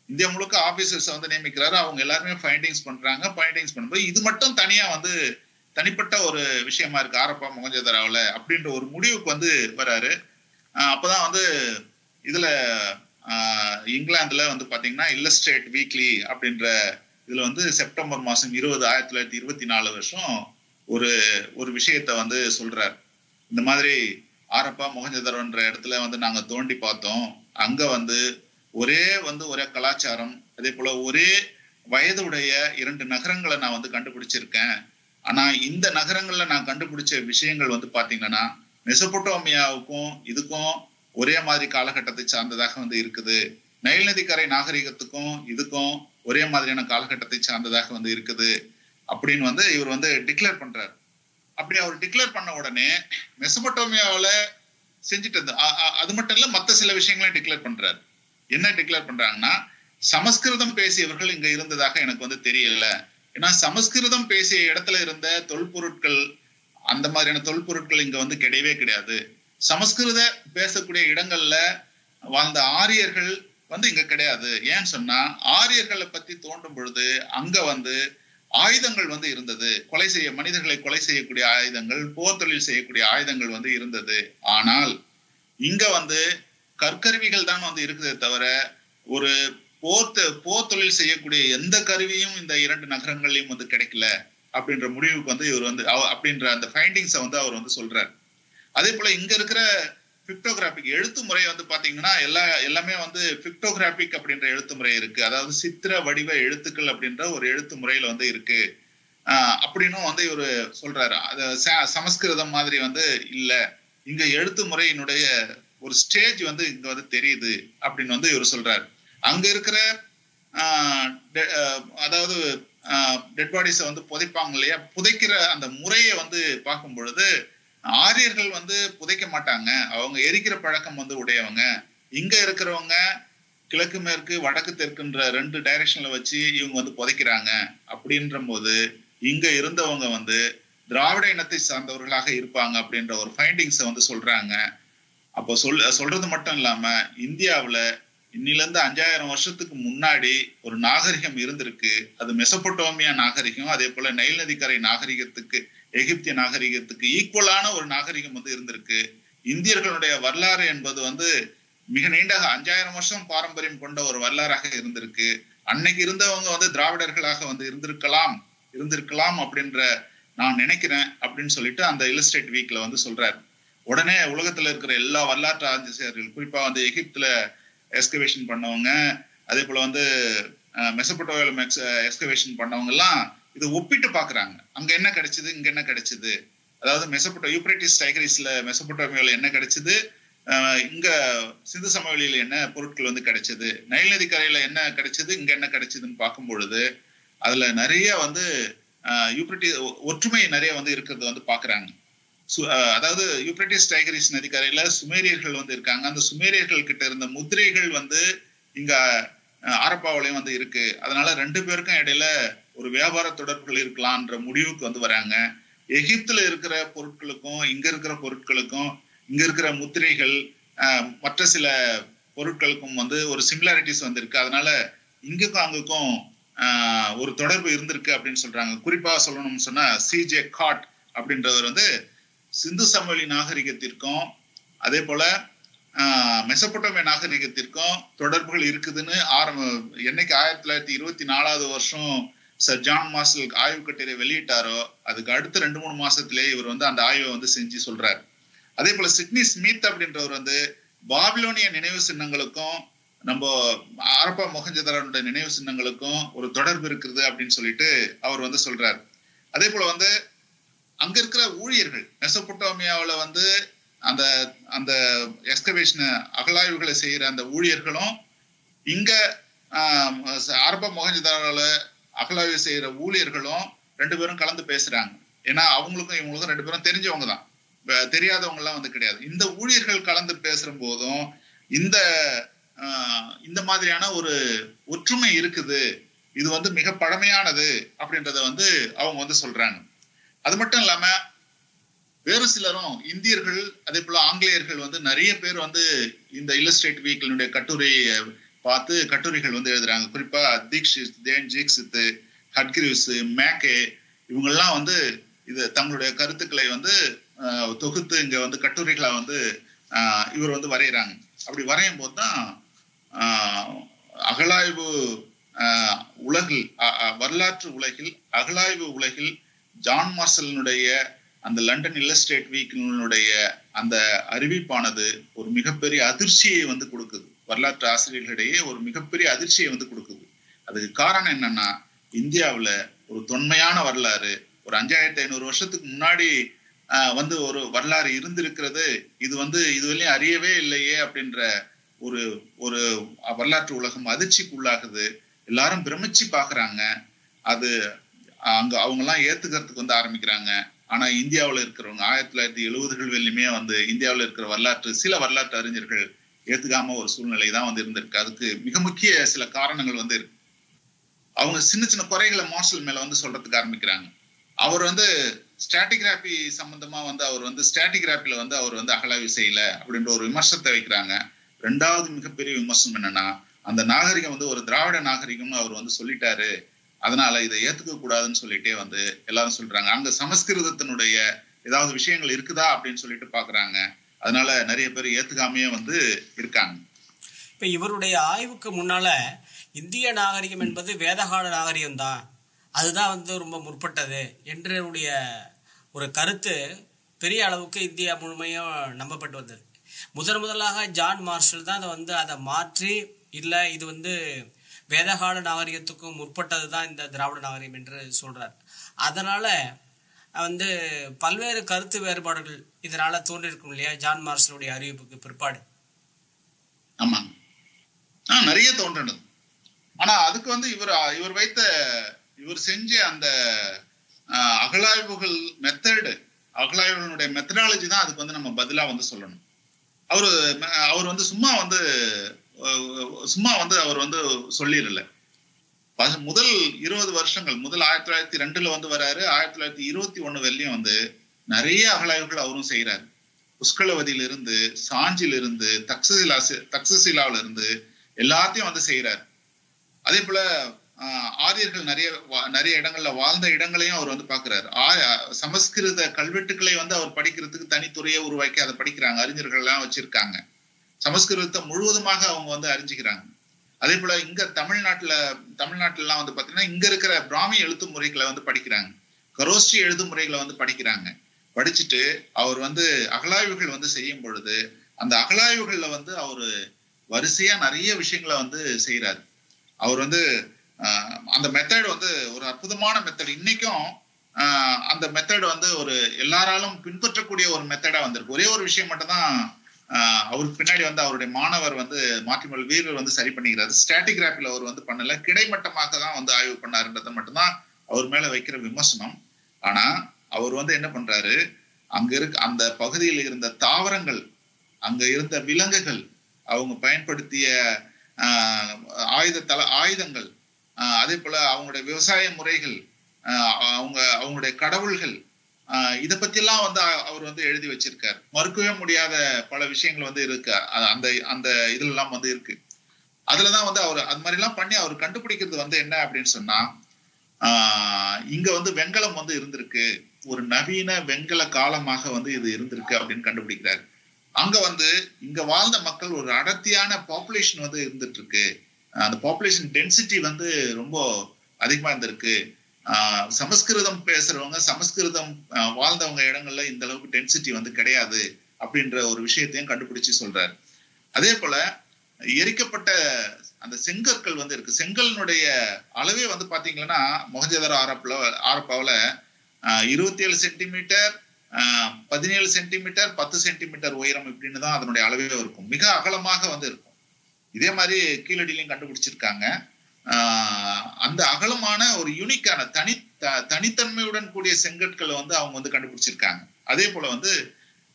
இந்தியா முழுக்க ஆபீசர்ஸ் வந்து நியமிக்கிறாரு. அவங்க எல்லாருமே ஃபைண்டிங்ஸ் பண்றாங்க. ஃபைண்டிங்ஸ் பண்ணும்போது இது மட்டும் தனியா வந்து தனிப்பட்ட ஒரு விஷயமா இருக்கு ஹரப்பா மொஹஞ்சதாரோவில் அப்படின்ற ஒரு முடிவுக்கு வந்து வராரு. அப்பதான் வந்து இதுல இங்கிலாந்துல வந்து பாத்தீங்கன்னா இல்லஸ்ட்ரேட் வீக்லி அப்படின்ற இதுல வந்து செப்டம்பர் மாசம் 20 1924 ஒரு விஷயத்த வந்து சொல்றாரு. இந்த மாதிரி ஹரப்பா மொஹஞ்சதாரோன்ற இடத்துல வந்து நாங்க தோண்டி பார்த்தோம், அங்க வந்து ஒரே கலாச்சாரம், அதே போல ஒரே வயதுடைய 2 நகரங்களை நான் வந்து கண்டுபிடிச்சிருக்கேன். ஆனா இந்த நகரங்கள்ல நான் கண்டுபிடிச்ச விஷயங்கள் வந்து பாத்தீங்கன்னா மெசபொட்டோமியாவுக்கும் இதுக்கும் ஒரே மாதிரி காலகட்டத்தை சார்ந்ததாக வந்து இருக்குது, நைல் நதிக்கரை நாகரிகத்துக்கும் இதுக்கும் ஒரே மாதிரியான காலகட்டத்தை சார்ந்ததாக வந்து இருக்குது அப்படின்னு வந்து இவர் வந்து டிக்ளேர் பண்றாரு. அப்படி அவர் டிக்ளேர் பண்ண உடனே மெசபொட்டோமியாவில செஞ்சுட்டு அது மட்டும் இல்ல மற்ற சில விஷயங்களையும் டிக்ளேர் பண்றாரு. என்ன டிக்ளேர் பண்றாங்கன்னா சமஸ்கிருதம் பேசியவர்கள் இங்க இருந்ததாக எனக்கு வந்து தெரியல. ஏன்னா சமஸ்கிருதம் பேசிய இடத்துல இருந்த தொல்பொருட்கள், அந்த மாதிரியான தொல்பொருட்கள் இங்க வந்து கிடையவே கிடையாது. சமஸ்கிருத பேசக்கூடிய இடங்கள்ல வாழ்ந்த ஆரியர்கள் வந்து இங்க கிடையாது. ஏன்னு சொன்னா ஆரியர்களை பத்தி தோண்டும் பொழுது அங்க வந்து ஆயுதங்கள் வந்து இருந்தது, மனிதர்களை கொலை செய்யக்கூடிய ஆயுதங்கள், போர் தொழில் செய்யக்கூடிய ஆயுதங்கள் வந்து இருந்தது. ஆனால் இங்க வந்து கற்கருவிகள் தான் வந்து இருக்குதே தவிர ஒரு போர் தொழில் செய்யக்கூடிய எந்த கருவியும் இந்த 2 நகரங்கள்லயும் வந்து கிடைக்கல அப்படின்ற முடிவுக்கு வந்து இவர் வந்து அப்படின்ற அந்த ஃபைண்டிங்ஸை வந்து அவர் வந்து சொல்றாரு. அதே போல இங்க இருக்கிற பிக்டோகிராபிக் எழுத்து முறை வந்து பாத்தீங்கன்னா எல்லாமே வந்து பிக்டோகிராபிக் அப்படின்ற எழுத்து முறை இருக்கு, அதாவது சித்திர வடிவ எழுத்துக்கள் அப்படின்ற ஒரு எழுத்து முறையில வந்து இருக்கு அப்படின்னும் வந்து இவரு சொல்றாரு. சமஸ்கிருதம் மாதிரி வந்து இல்ல, இங்க எழுத்து முறையினுடைய ஒரு ஸ்டேஜ் வந்து இங்க வந்து தெரியுது அப்படின்னு வந்து இவர் சொல்றாரு. அங்க இருக்கிற அதாவது டெட் பாடிஸை வந்து புதைப்பாங்க இல்லையா, புதைக்கிற அந்த முறையை வந்து பார்க்கும் பொழுது ஆரியர்கள் வந்து புதைக்க மாட்டாங்க, அவங்க எரிக்கிற பழக்கம் வந்து உடையவங்க. இங்க இருக்கிறவங்க கிழக்கு மேற்கு வடக்கு தெற்குன்ற 2 டைரக்ஷன்ல வச்சு இவங்க வந்து புதைக்கிறாங்க. அப்படின்ற போது இங்க இருந்தவங்க வந்து திராவிட இனத்தை சார்ந்தவர்களாக இருப்பாங்க அப்படின்ற ஒரு ஃபைண்டிங்ஸை வந்து சொல்றாங்க. அப்போ சொல்றது மட்டும் இல்லாம இந்தியாவுல இன்னில இருந்து 5000 வருஷத்துக்கு முன்னாடி ஒரு நாகரிகம் இருந்திருக்கு, அது மெசபொட்டோமியா நாகரிகம், அதே போல நைல் நதிக்கரை நாகரிகத்துக்கு எகிப்திய நாகரிகத்துக்கு ஈக்குவலான ஒரு நாகரிகம் வந்து இருந்திருக்கு. இந்தியர்களுடைய வரலாறு என்பது வந்து மிக நீண்ட 5000 வருஷம் பாரம்பரியம் கொண்ட ஒரு வரலாறாக இருந்திருக்கு. அன்னைக்கு இருந்தவங்க வந்து திராவிடர்களாக வந்து இருந்திருக்கலாம் அப்படின்ற நான் நினைக்கிறேன் அப்படின்னு சொல்லிட்டு அந்த இல்லஸ்ட்ரேட் வீக்ல வந்து சொல்றாரு. உடனே உலகத்துல இருக்கிற எல்லா வரலாற்று ஆராய்ச்சியாளர்கள், குறிப்பா வந்து எகிப்துல எக்ஸ்கவேஷன் பண்ணவங்க, அதே போல வந்து மெசபடோமியால எக்ஸ்கவேஷன் பண்ணவங்க எல்லாம் இதை ஒப்பிட்டு பாக்குறாங்க. அங்க என்ன கிடைச்சது, இங்க என்ன கிடைச்சது, அதாவது யூப்ரட்டிஸ் டைக்ரீஸ்ல மெசபடோமியால என்ன கிடைச்சது, இங்க சிந்து சமவெளியில என்ன பொருட்கள் வந்து கிடைச்சது, நைல் நதி கரையில என்ன கிடைச்சது, இங்க என்ன கிடைச்சதுன்னு பார்க்கும் பொழுது அதுல நிறைய வந்து ஒற்றுமை நிறைய வந்து இருக்கிறது வந்து பாக்குறாங்க. அதாவது யூப்ரட்டிஸ் டைக்ரீஸ் நதிக்கரையில சுமேரியர்கள் வந்து இருக்காங்க. அந்த சுமேரியர்கள் கிட்ட இருந்த முத்திரைகள் வந்து இங்க ஆரப்பாவிலையும் வந்து இருக்கு. அதனால 2 பேருக்கும் இடையில ஒரு வியாபார தொடர்புகள் இருக்கலாம்ன்ற முடிவுக்கு வந்து வராங்க. எகிப்துல இருக்கிற பொருட்களுக்கும் இங்க இருக்கிற பொருட்களுக்கும், இங்க இருக்கிற முத்திரைகள் மற்ற சில பொருட்களுக்கும் வந்து ஒரு சிமிலாரிட்டிஸ் வந்து இருக்கு. அதனால இங்குக்கும் அங்குக்கும் ஒரு தொடர்பு இருந்திருக்கு அப்படின்னு சொல்றாங்க. குறிப்பா சொல்லணும்னு சொன்னா சிஜே காட் அப்படின்றவர் வந்து சிந்து சமவெளி நாகரிகத்திற்கும் அதே போல மெசபடோமியா நாகரிகத்திற்கும் தொடர்புகள் இருக்குதுன்னு என்னைக்கு 1924 வருஷம் சர் ஜான் மார்ஷல் ஆய்வு கட்டுரை வெளியிட்டாரோ அதுக்கு அடுத்த 2-3 மாசத்திலேயே இவர் வந்து அந்த ஆய்வை வந்து செஞ்சு சொல்றாரு. அதே போல சிட்னி ஸ்மித் அப்படின்றவர் வந்து பாபிலோனிய நினைவு சின்னங்களுக்கும் நம்ம ஹரப்பா மொஹஞ்சதாரோட நினைவு சின்னங்களுக்கும் ஒரு தொடர்பு இருக்குது அப்படின்னு சொல்லிட்டு அவர் வந்து சொல்றாரு. அதே போல வந்து அங்க இருக்கிற ஊழியர்கள், மெசபடோமியாவில வந்து அந்த அந்த எக்ஸ்கவேஷன் அகழாய்வுகளை செய்யற அந்த ஊழியர்களும் இங்க ஹரப்பா மொஹஞ்சதாரோல அகழாய்வு செய்யற ஊழியர்களும் 2 பேரும் கலந்து பேசுறாங்க. ஏன்னா அவங்களுக்கும் இவங்களுக்கும் 2 பேரும் தெரிஞ்சவங்க தான், தெரியாதவங்க எல்லாம் வந்து கிடையாது. இந்த ஊழியர்கள் கலந்து பேசுற போதும் இந்த மாதிரியான ஒரு ஒற்றுமை இருக்குது, இது வந்து மிக பழமையானது அப்படின்றத வந்து அவங்க வந்து சொல்றாங்க. அது மட்டும் இல்லாம வேறு சிலரும் இந்தியர்கள் அதே போல ஆங்கிலேயர்கள் வந்து நிறைய பேர் வந்து இந்த இல்லஸ்ட்ரேட் வீக்கினுடைய கட்டுரையை பார்த்து கட்டுரைகள் வந்து எழுதுறாங்க. குறிப்பா தீக்ஷித், தேன் ஜீக்சித், ஹட்கிரிவ்ஸ், மேக்கே இவங்கெல்லாம் வந்து இது தங்களுடைய கருத்துக்களை வந்து தொகுத்து இங்க வந்து கட்டுரைகளை வந்து இவர் வந்து வரைகிறாங்க. அப்படி வரையும் போதுதான் அகழாய்வு உலகில், வரலாற்று உலகில், அகழாய்வு உலகில் ஜான் மார்ஷலினுடைய அந்த லண்டன் இல்லஸ்ட்ரேட் வீக்கினுடைய அந்த அறிவிப்பானது ஒரு மிகப்பெரிய அதிர்ச்சியை வந்து கொடுக்குது. வரலாற்று ஆசிரியர்களிடையே ஒரு மிகப்பெரிய அதிர்ச்சியை வந்து கொடுக்குது. அதுக்கு காரணம் என்னன்னா, இந்தியாவுல ஒரு தொன்மையான வரலாறு, ஒரு 5500 வருஷத்துக்கு முன்னாடி வந்து ஒரு வரலாறு இருந்திருக்கிறது, இது வந்து இதுவரையும் அறியவே இல்லையே அப்படின்ற ஒரு ஒரு வரலாற்று உலகம் அதிர்ச்சிக்குள்ளாகுது. எல்லாரும் பிரமிச்சு பாக்குறாங்க. அது அங்க அவங்க எல்லாம் ஏத்துக்கிறதுக்கு வந்து ஆரம்பிக்கிறாங்க. ஆனா இந்தியாவுல இருக்கிறவங்க 1970கள் வெளியுமே வந்து இந்தியாவுல இருக்கிற சில வரலாற்று அறிஞர்கள் ஏத்துக்காம ஒரு சூழ்நிலை தான் வந்து இருந்திருக்கு. அதுக்கு மிக முக்கிய சில காரணங்கள் வந்து இருக்கு. அவங்க சின்ன சின்ன குறைகளை மார்ஷல் மேல வந்து சொல்றதுக்கு ஆரம்பிக்கிறாங்க. அவர் வந்து ஸ்ட்ராட்டிகிராபி சம்பந்தமா வந்து அவர் வந்து ஸ்ட்ராட்டிகிராபில வந்து அவர் வந்து அகழாய்வு செய்யல அப்படின்ற ஒரு விமர்சனத்தை வைக்கிறாங்க. 2வது மிகப்பெரிய விமர்சனம் என்னன்னா, அந்த நாகரிகம் வந்து ஒரு திராவிட நாகரிகம்னு அவர் வந்து சொல்லிட்டாரு, அதனால இதை ஏத்துக்க கூடாதுன்னு சொல்லிட்டே வந்து எல்லாரும் சொல்றாங்க. அங்க சமஸ்கிருதத்தினுடைய ஏதாவது விஷயங்கள் இருக்குதா அப்படின்னு சொல்லிட்டு பாக்குறாங்க. அதனால நிறைய பேர் ஏத்துக்காமையே வந்து இருக்காங்க. இப்ப இவருடைய ஆய்வுக்கு முன்னால இந்திய நாகரிகம் என்பது வேதகால நாகரிகம் தான், அதுதான் வந்து ரொம்ப முற்பட்டது என்றுடைய ஒரு கருத்து பெரிய அளவுக்கு இந்தியா முழுமையும் நம்பப்பட்டு வந்தது. முதலாக ஜான் மார்ஷல் தான் அதை மாற்றி, இல்லை இது வந்து வேதகால நாகரிகத்துக்கும் முற்பட்டது தான் இந்த திராவிட நாகரிகம் என்று சொல்றார். அதனால வந்து பல்வேறு கருத்து வேறுபாடுகள் இதனால தோன்றிருக்கும் இல்லையா ஜான் மார்ஷலுடைய அறிவிப்புக்கு பிற்பாடு? ஆமா, நிறைய தோன்றினது. ஆனா அதுக்கு வந்து இவர் செஞ்ச அந்த அகழாய்வுகள் அகழாய்வுகளுடைய மெத்தடாலஜி தான் அதுக்கு வந்து நம்ம பதிலா வந்து சொல்லணும். அவர் வந்து சும்மா வந்து அவர் வந்து சொல்லிடல. முதல் 20 வருஷங்கள், முதல் 1902 வந்து வராரு, 1921 வரையும் வந்து நிறைய அகழாய்வுகள் அவரும் செய்யறாரு. புஷ்கலவதியிலிருந்து, சாஞ்சிலிருந்து, தக்சசிலாவில இருந்து எல்லாத்தையும் வந்து செய்யறாரு. அதே போல ஆரியர்கள் நிறைய இடங்கள்ல வாழ்ந்த இடங்களையும் அவர் வந்து பாக்குறாரு. சமஸ்கிருத கல்வெட்டுக்களை வந்து அவர் படிக்கிறதுக்கு தனித்துறையை உருவாக்கி அதை படிக்கிறாங்க. அறிஞர்கள் எல்லாம் வச்சிருக்காங்க. சமஸ்கிருதத்தை முழுவதுமாக அவங்க வந்து அறிஞ்சுக்கிறாங்க. அதே போல இங்க தமிழ்நாட்டுல எல்லாம் வந்து பாத்தீங்கன்னா இங்க இருக்கிற பிராமி எழுத்து முறைகளை வந்து படிக்கிறாங்க. கரோஸ்டி எழுத்து முறைகளை வந்து படிக்கிறாங்க. படிச்சுட்டு அவர் வந்து அகழாய்வுகள் வந்து செய்யும் பொழுது அந்த அகழாய்வுகள்ல வந்து அவரு வரிசையா நிறைய விஷயங்களை வந்து செய்யறாரு. அவர் வந்து அந்த மெத்தட் வந்து ஒரு அற்புதமான மெத்தட். இன்னைக்கும் அந்த மெத்தட் வந்து ஒரு எல்லாராலும் பின்பற்றக்கூடிய ஒரு மெத்தடா வந்திருக்கு. ஒரே ஒரு விஷயம் மட்டும்தான் அவருக்கு பின்னாடி வந்து அவருடைய மாணவர் வந்து மாற்றிமல் வீரர் வந்து சரி பண்ணிக்கிறாரு. ஸ்ட்ராட்டிகிராஃபில அவர் வந்து பண்ணல, கிடைமட்டமாக தான் வந்து ஆய்வு பண்ணாருன்றதை மட்டும்தான் அவர் மேல வைக்கிற விமர்சனம். ஆனா அவர் வந்து என்ன பண்றாரு, அங்க இருக்க அந்த பகுதியில் இருந்த தாவரங்கள், அங்க இருந்த விலங்குகள், அவங்க பயன்படுத்திய ஆயுதங்கள், அதே போல அவங்களுடைய விவசாய முறைகள், அவங்களுடைய கடவுள்கள், இதை பத்தி எல்லாம் வந்து அவர் வந்து எழுதி வச்சிருக்காரு. மறுக்கவே முடியாத பல விஷயங்கள் வந்து இருக்கு. அந்த இதுல எல்லாம் வந்து இருக்கு. அதுலதான் வந்து அவர் அது மாதிரி எல்லாம் பண்ணி அவர் கண்டுபிடிக்கிறது வந்து என்ன அப்படின்னு சொன்னா, இங்க வந்து வெண்கலம் வந்து இருந்திருக்கு, ஒரு நவீன வெண்கல காலமாக வந்து இது இருந்திருக்கு அப்படின்னு கண்டுபிடிக்கிறாரு. அங்க வந்து இங்க வாழ்ந்த மக்கள் ஒரு அடர்த்தியான பாப்புலேஷன் வந்து இருந்துட்டு இருக்கு. அந்த பாப்புலேஷன் டென்சிட்டி வந்து ரொம்ப அதிகமா இருந்திருக்கு. சமஸ்கிருதம் பேசுறவங்க, சமஸ்கிருதம் வாழ்ந்தவங்க இடங்கள்ல இந்த அளவுக்கு டென்சிட்டி வந்து கிடையாது அப்படின்ற ஒரு விஷயத்தையும் கண்டுபிடிச்சு சொல்றாரு. அதே போல எரிக்கப்பட்ட அந்த செங்கற்கள் வந்து இருக்கு. செங்கலினுடைய அளவே வந்து பாத்தீங்கன்னா மொஹஞ்சதாரோ ஆரப்பாவில 27 சென்டிமீட்டர், 17 சென்டிமீட்டர், 10 சென்டிமீட்டர் உயரம் இப்படின்னு தான் அதனுடைய அளவே இருக்கும். மிக அகலமாக வந்து இருக்கும். இதே மாதிரி கீழடியிலையும் கண்டுபிடிச்சிருக்காங்க. அந்த அகலமான ஒரு யூனிக்கான தனித்தன்மையுடன் கூடிய செங்கற்களை வந்து அவங்க வந்து கண்டுபிடிச்சிருக்காங்க. அதே போல வந்து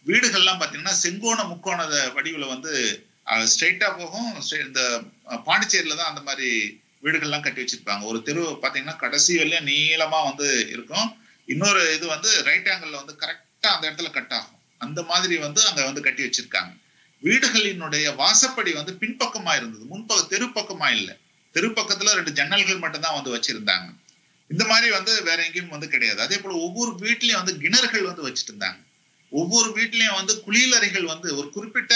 வீடுகள்லாம் பாத்தீங்கன்னா செங்கோண முக்கோண வடிவுல வந்து ஸ்ட்ரெயிட்டா போகும். இந்த பாண்டிச்சேரியில தான் அந்த மாதிரி வீடுகள்லாம் கட்டி வச்சிருப்பாங்க. ஒரு தெரு பாத்தீங்கன்னா கடைசி வரையும் நீளமா வந்து இருக்கும். இன்னொரு இது வந்து ரைட் ஆங்கிள் வந்து கரெக்டா அந்த இடத்துல கட் ஆகும். அந்த மாதிரி வந்து அங்க வந்து கட்டி வச்சிருக்காங்க. வீடுகளினுடைய வாசப்படி வந்து பின்பக்கமா இருந்தது, தெரு பக்கமா இல்லை. தெரு பக்கத்துல 2 ஜன்னல்கள் மட்டும்தான் வந்து வச்சிருந்தாங்க. இந்த மாதிரி வந்து வேற எங்கேயும் வந்து கிடையாது. அதே போல ஒவ்வொரு வீட்லயும் வந்து கிணறுகள் வந்து வச்சுட்டு இருந்தாங்க. ஒவ்வொரு வீட்லயும் வந்து குளியலறைகள் வந்து ஒரு குறிப்பிட்ட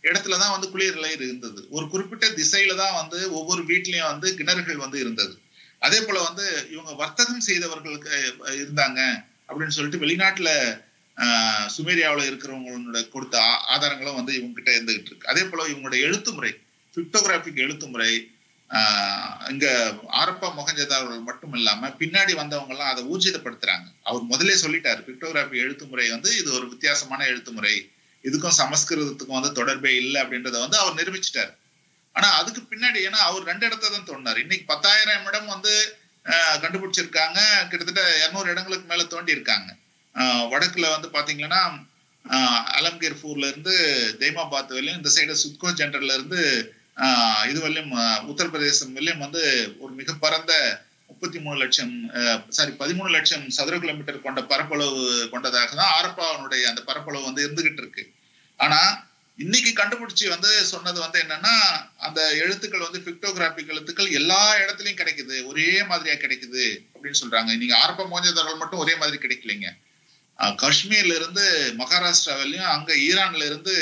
இடத்துலதான் வந்து குளியலறை இருந்தது. ஒரு குறிப்பிட்ட திசையில தான் வந்து ஒவ்வொரு வீட்லயும் வந்து கிணறுகள் வந்து இருந்தது. அதே போல வந்து இவங்க வர்த்தகம் செய்தவர்களுக்கு இருந்தாங்க அப்படின்னு சொல்லிட்டு வெளிநாட்டுல சுமேரியாவில் இருக்கிறவங்களோட கொடுத்த ஆதாரங்களும் வந்து இவங்க கிட்ட இருந்துகிட்டு இருக்கு. அதே போல இவங்களுடைய எழுத்து முறை, பிக்டோகிராபிக் எழுத்து முறை, இங்க ஆரப்பா மொஹஞ்சதாரோவில் மட்டும் இல்லாம பின்னாடி வந்தவங்க எல்லாம் அதை ஊர்ஜிதப்படுத்துறாங்க. அவர் முதலே சொல்லிட்டாரு, பிக்டோகிராபி எழுத்து முறை வந்து இது ஒரு வித்தியாசமான எழுத்து முறை, இதுக்கும் சமஸ்கிருதத்துக்கும் வந்து தொடர்பே இல்லை அப்படின்றத வந்து அவர் நிரூபிச்சிட்டாரு. ஆனா அதுக்கு பின்னாடி ஏன்னா அவர் 2 இடத்தை தான் தோண்டினார். இன்னைக்கு 10,000 இடம் வந்து கண்டுபிடிச்சிருக்காங்க. கிட்டத்தட்ட 200 இடங்களுக்கு மேல தோண்டி இருக்காங்க. வடக்குல வந்து பாத்தீங்கன்னா அலம்கீர்பூர்ல இருந்து தெய்மாபாத் வரையும், இந்த சைடு சுத்கோ ஜென்ரல்ல இருந்து இது வரையும் உத்தரப்பிரதேசம் வரையும் வந்து ஒரு மிக பரந்த 13 லட்சம் சதுர கிலோமீட்டர் கொண்ட பரப்பளவு கொண்டதாக தான் ஆரப்பாவனுடைய அந்த பரப்பளவு வந்து இருந்துகிட்டு இருக்கு. ஆனா இன்னைக்கு கண்டுபிடிச்சு வந்து சொன்னது வந்து என்னன்னா, அந்த எழுத்துக்கள் வந்து பிக்டோகிராபிக் எழுத்துக்கள் எல்லா இடத்துலயும் கிடைக்குது, ஒரே மாதிரியா கிடைக்குது அப்படின்னு சொல்றாங்க. நீங்க ஆரப்பா மொஹஞ்சதாரோவில் மட்டும் ஒரே மாதிரி கிடைக்கலைங்க. காஷ்மீர்ல இருந்து மகாராஷ்டிரா வரையும், அங்க ஈரான்ல இருந்து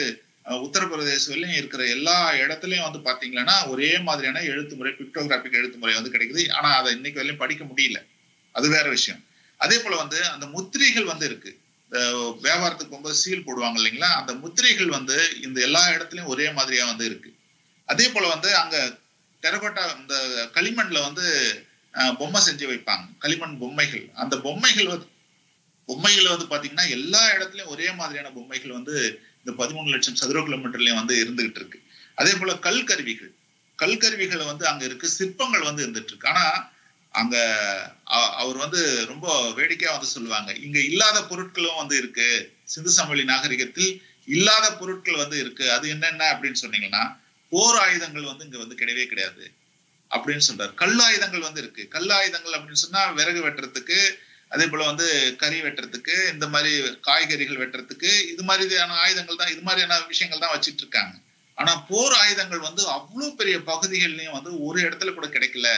உத்தரப்பிரதேச வரையும் இருக்கிற எல்லா இடத்துலயும் வந்து பாத்தீங்கன்னா ஒரே மாதிரியான எழுத்து முறை, பிக்டோகிராபிக் எழுத்து முறை வந்து கிடைக்குது. ஆனா அதை இன்னைக்கு வரையும் படிக்க முடியல, அது வேற விஷயம். அதே போல வந்து அந்த முத்திரைகள் வந்து இருக்கு. வியாபாரத்துக்கு போகும்போது சீல் போடுவாங்க இல்லைங்களா, அந்த முத்திரைகள் வந்து இந்த எல்லா இடத்துலயும் ஒரே மாதிரியா வந்து இருக்கு. அதே போல வந்து அங்க டெரகோட்டா இந்த களிமண்ல வந்து பொம்மை செஞ்சு வைப்பாங்க, களிமண் பொம்மைகள். அந்த பொம்மைகள் வந்து பாத்தீங்கன்னா எல்லா இடத்துலயும் ஒரே மாதிரியான பொம்மைகள் வந்து இந்த 13 லட்சம் சதுர கிலோமீட்டர்லயும் வந்து இருந்துகிட்டு இருக்கு. அதே போல கல்கருவிகள் வந்து அங்க இருக்கு. சிற்பங்கள் வந்து இருந்துட்டு இருக்கு. ஆனா அங்க அவர் வந்து ரொம்ப வேடிக்கையா வந்து சொல்லுவாங்க, இங்க இல்லாத பொருட்களும் வந்து இருக்கு, சிந்து சமவெளி நாகரிகத்தில் இல்லாத பொருட்கள் வந்து இருக்கு. அது என்னென்ன அப்படின்னு சொன்னீங்கன்னா, போர் ஆயுதங்கள் வந்து இங்க வந்து கிடையவே கிடையாது அப்படின்னு சொல்றாரு. கல் ஆயுதங்கள் வந்து இருக்கு. கல் ஆயுதங்கள் அப்படின்னு சொன்னா விறகு வெட்டுறதுக்கு, அதே போல வந்து கறி வெட்டுறதுக்கு, இந்த மாதிரி காய்கறிகள் வெட்டுறதுக்கு, இது மாதிரியான ஆயுதங்கள் தான், இது மாதிரியான விஷயங்கள் தான் வச்சிட்டு இருக்காங்க. ஆனா போர் ஆயுதங்கள் வந்து அவ்வளவு பெரிய பகுதிகள்லயும் வந்து ஒரு இடத்துல கூட கிடைக்கல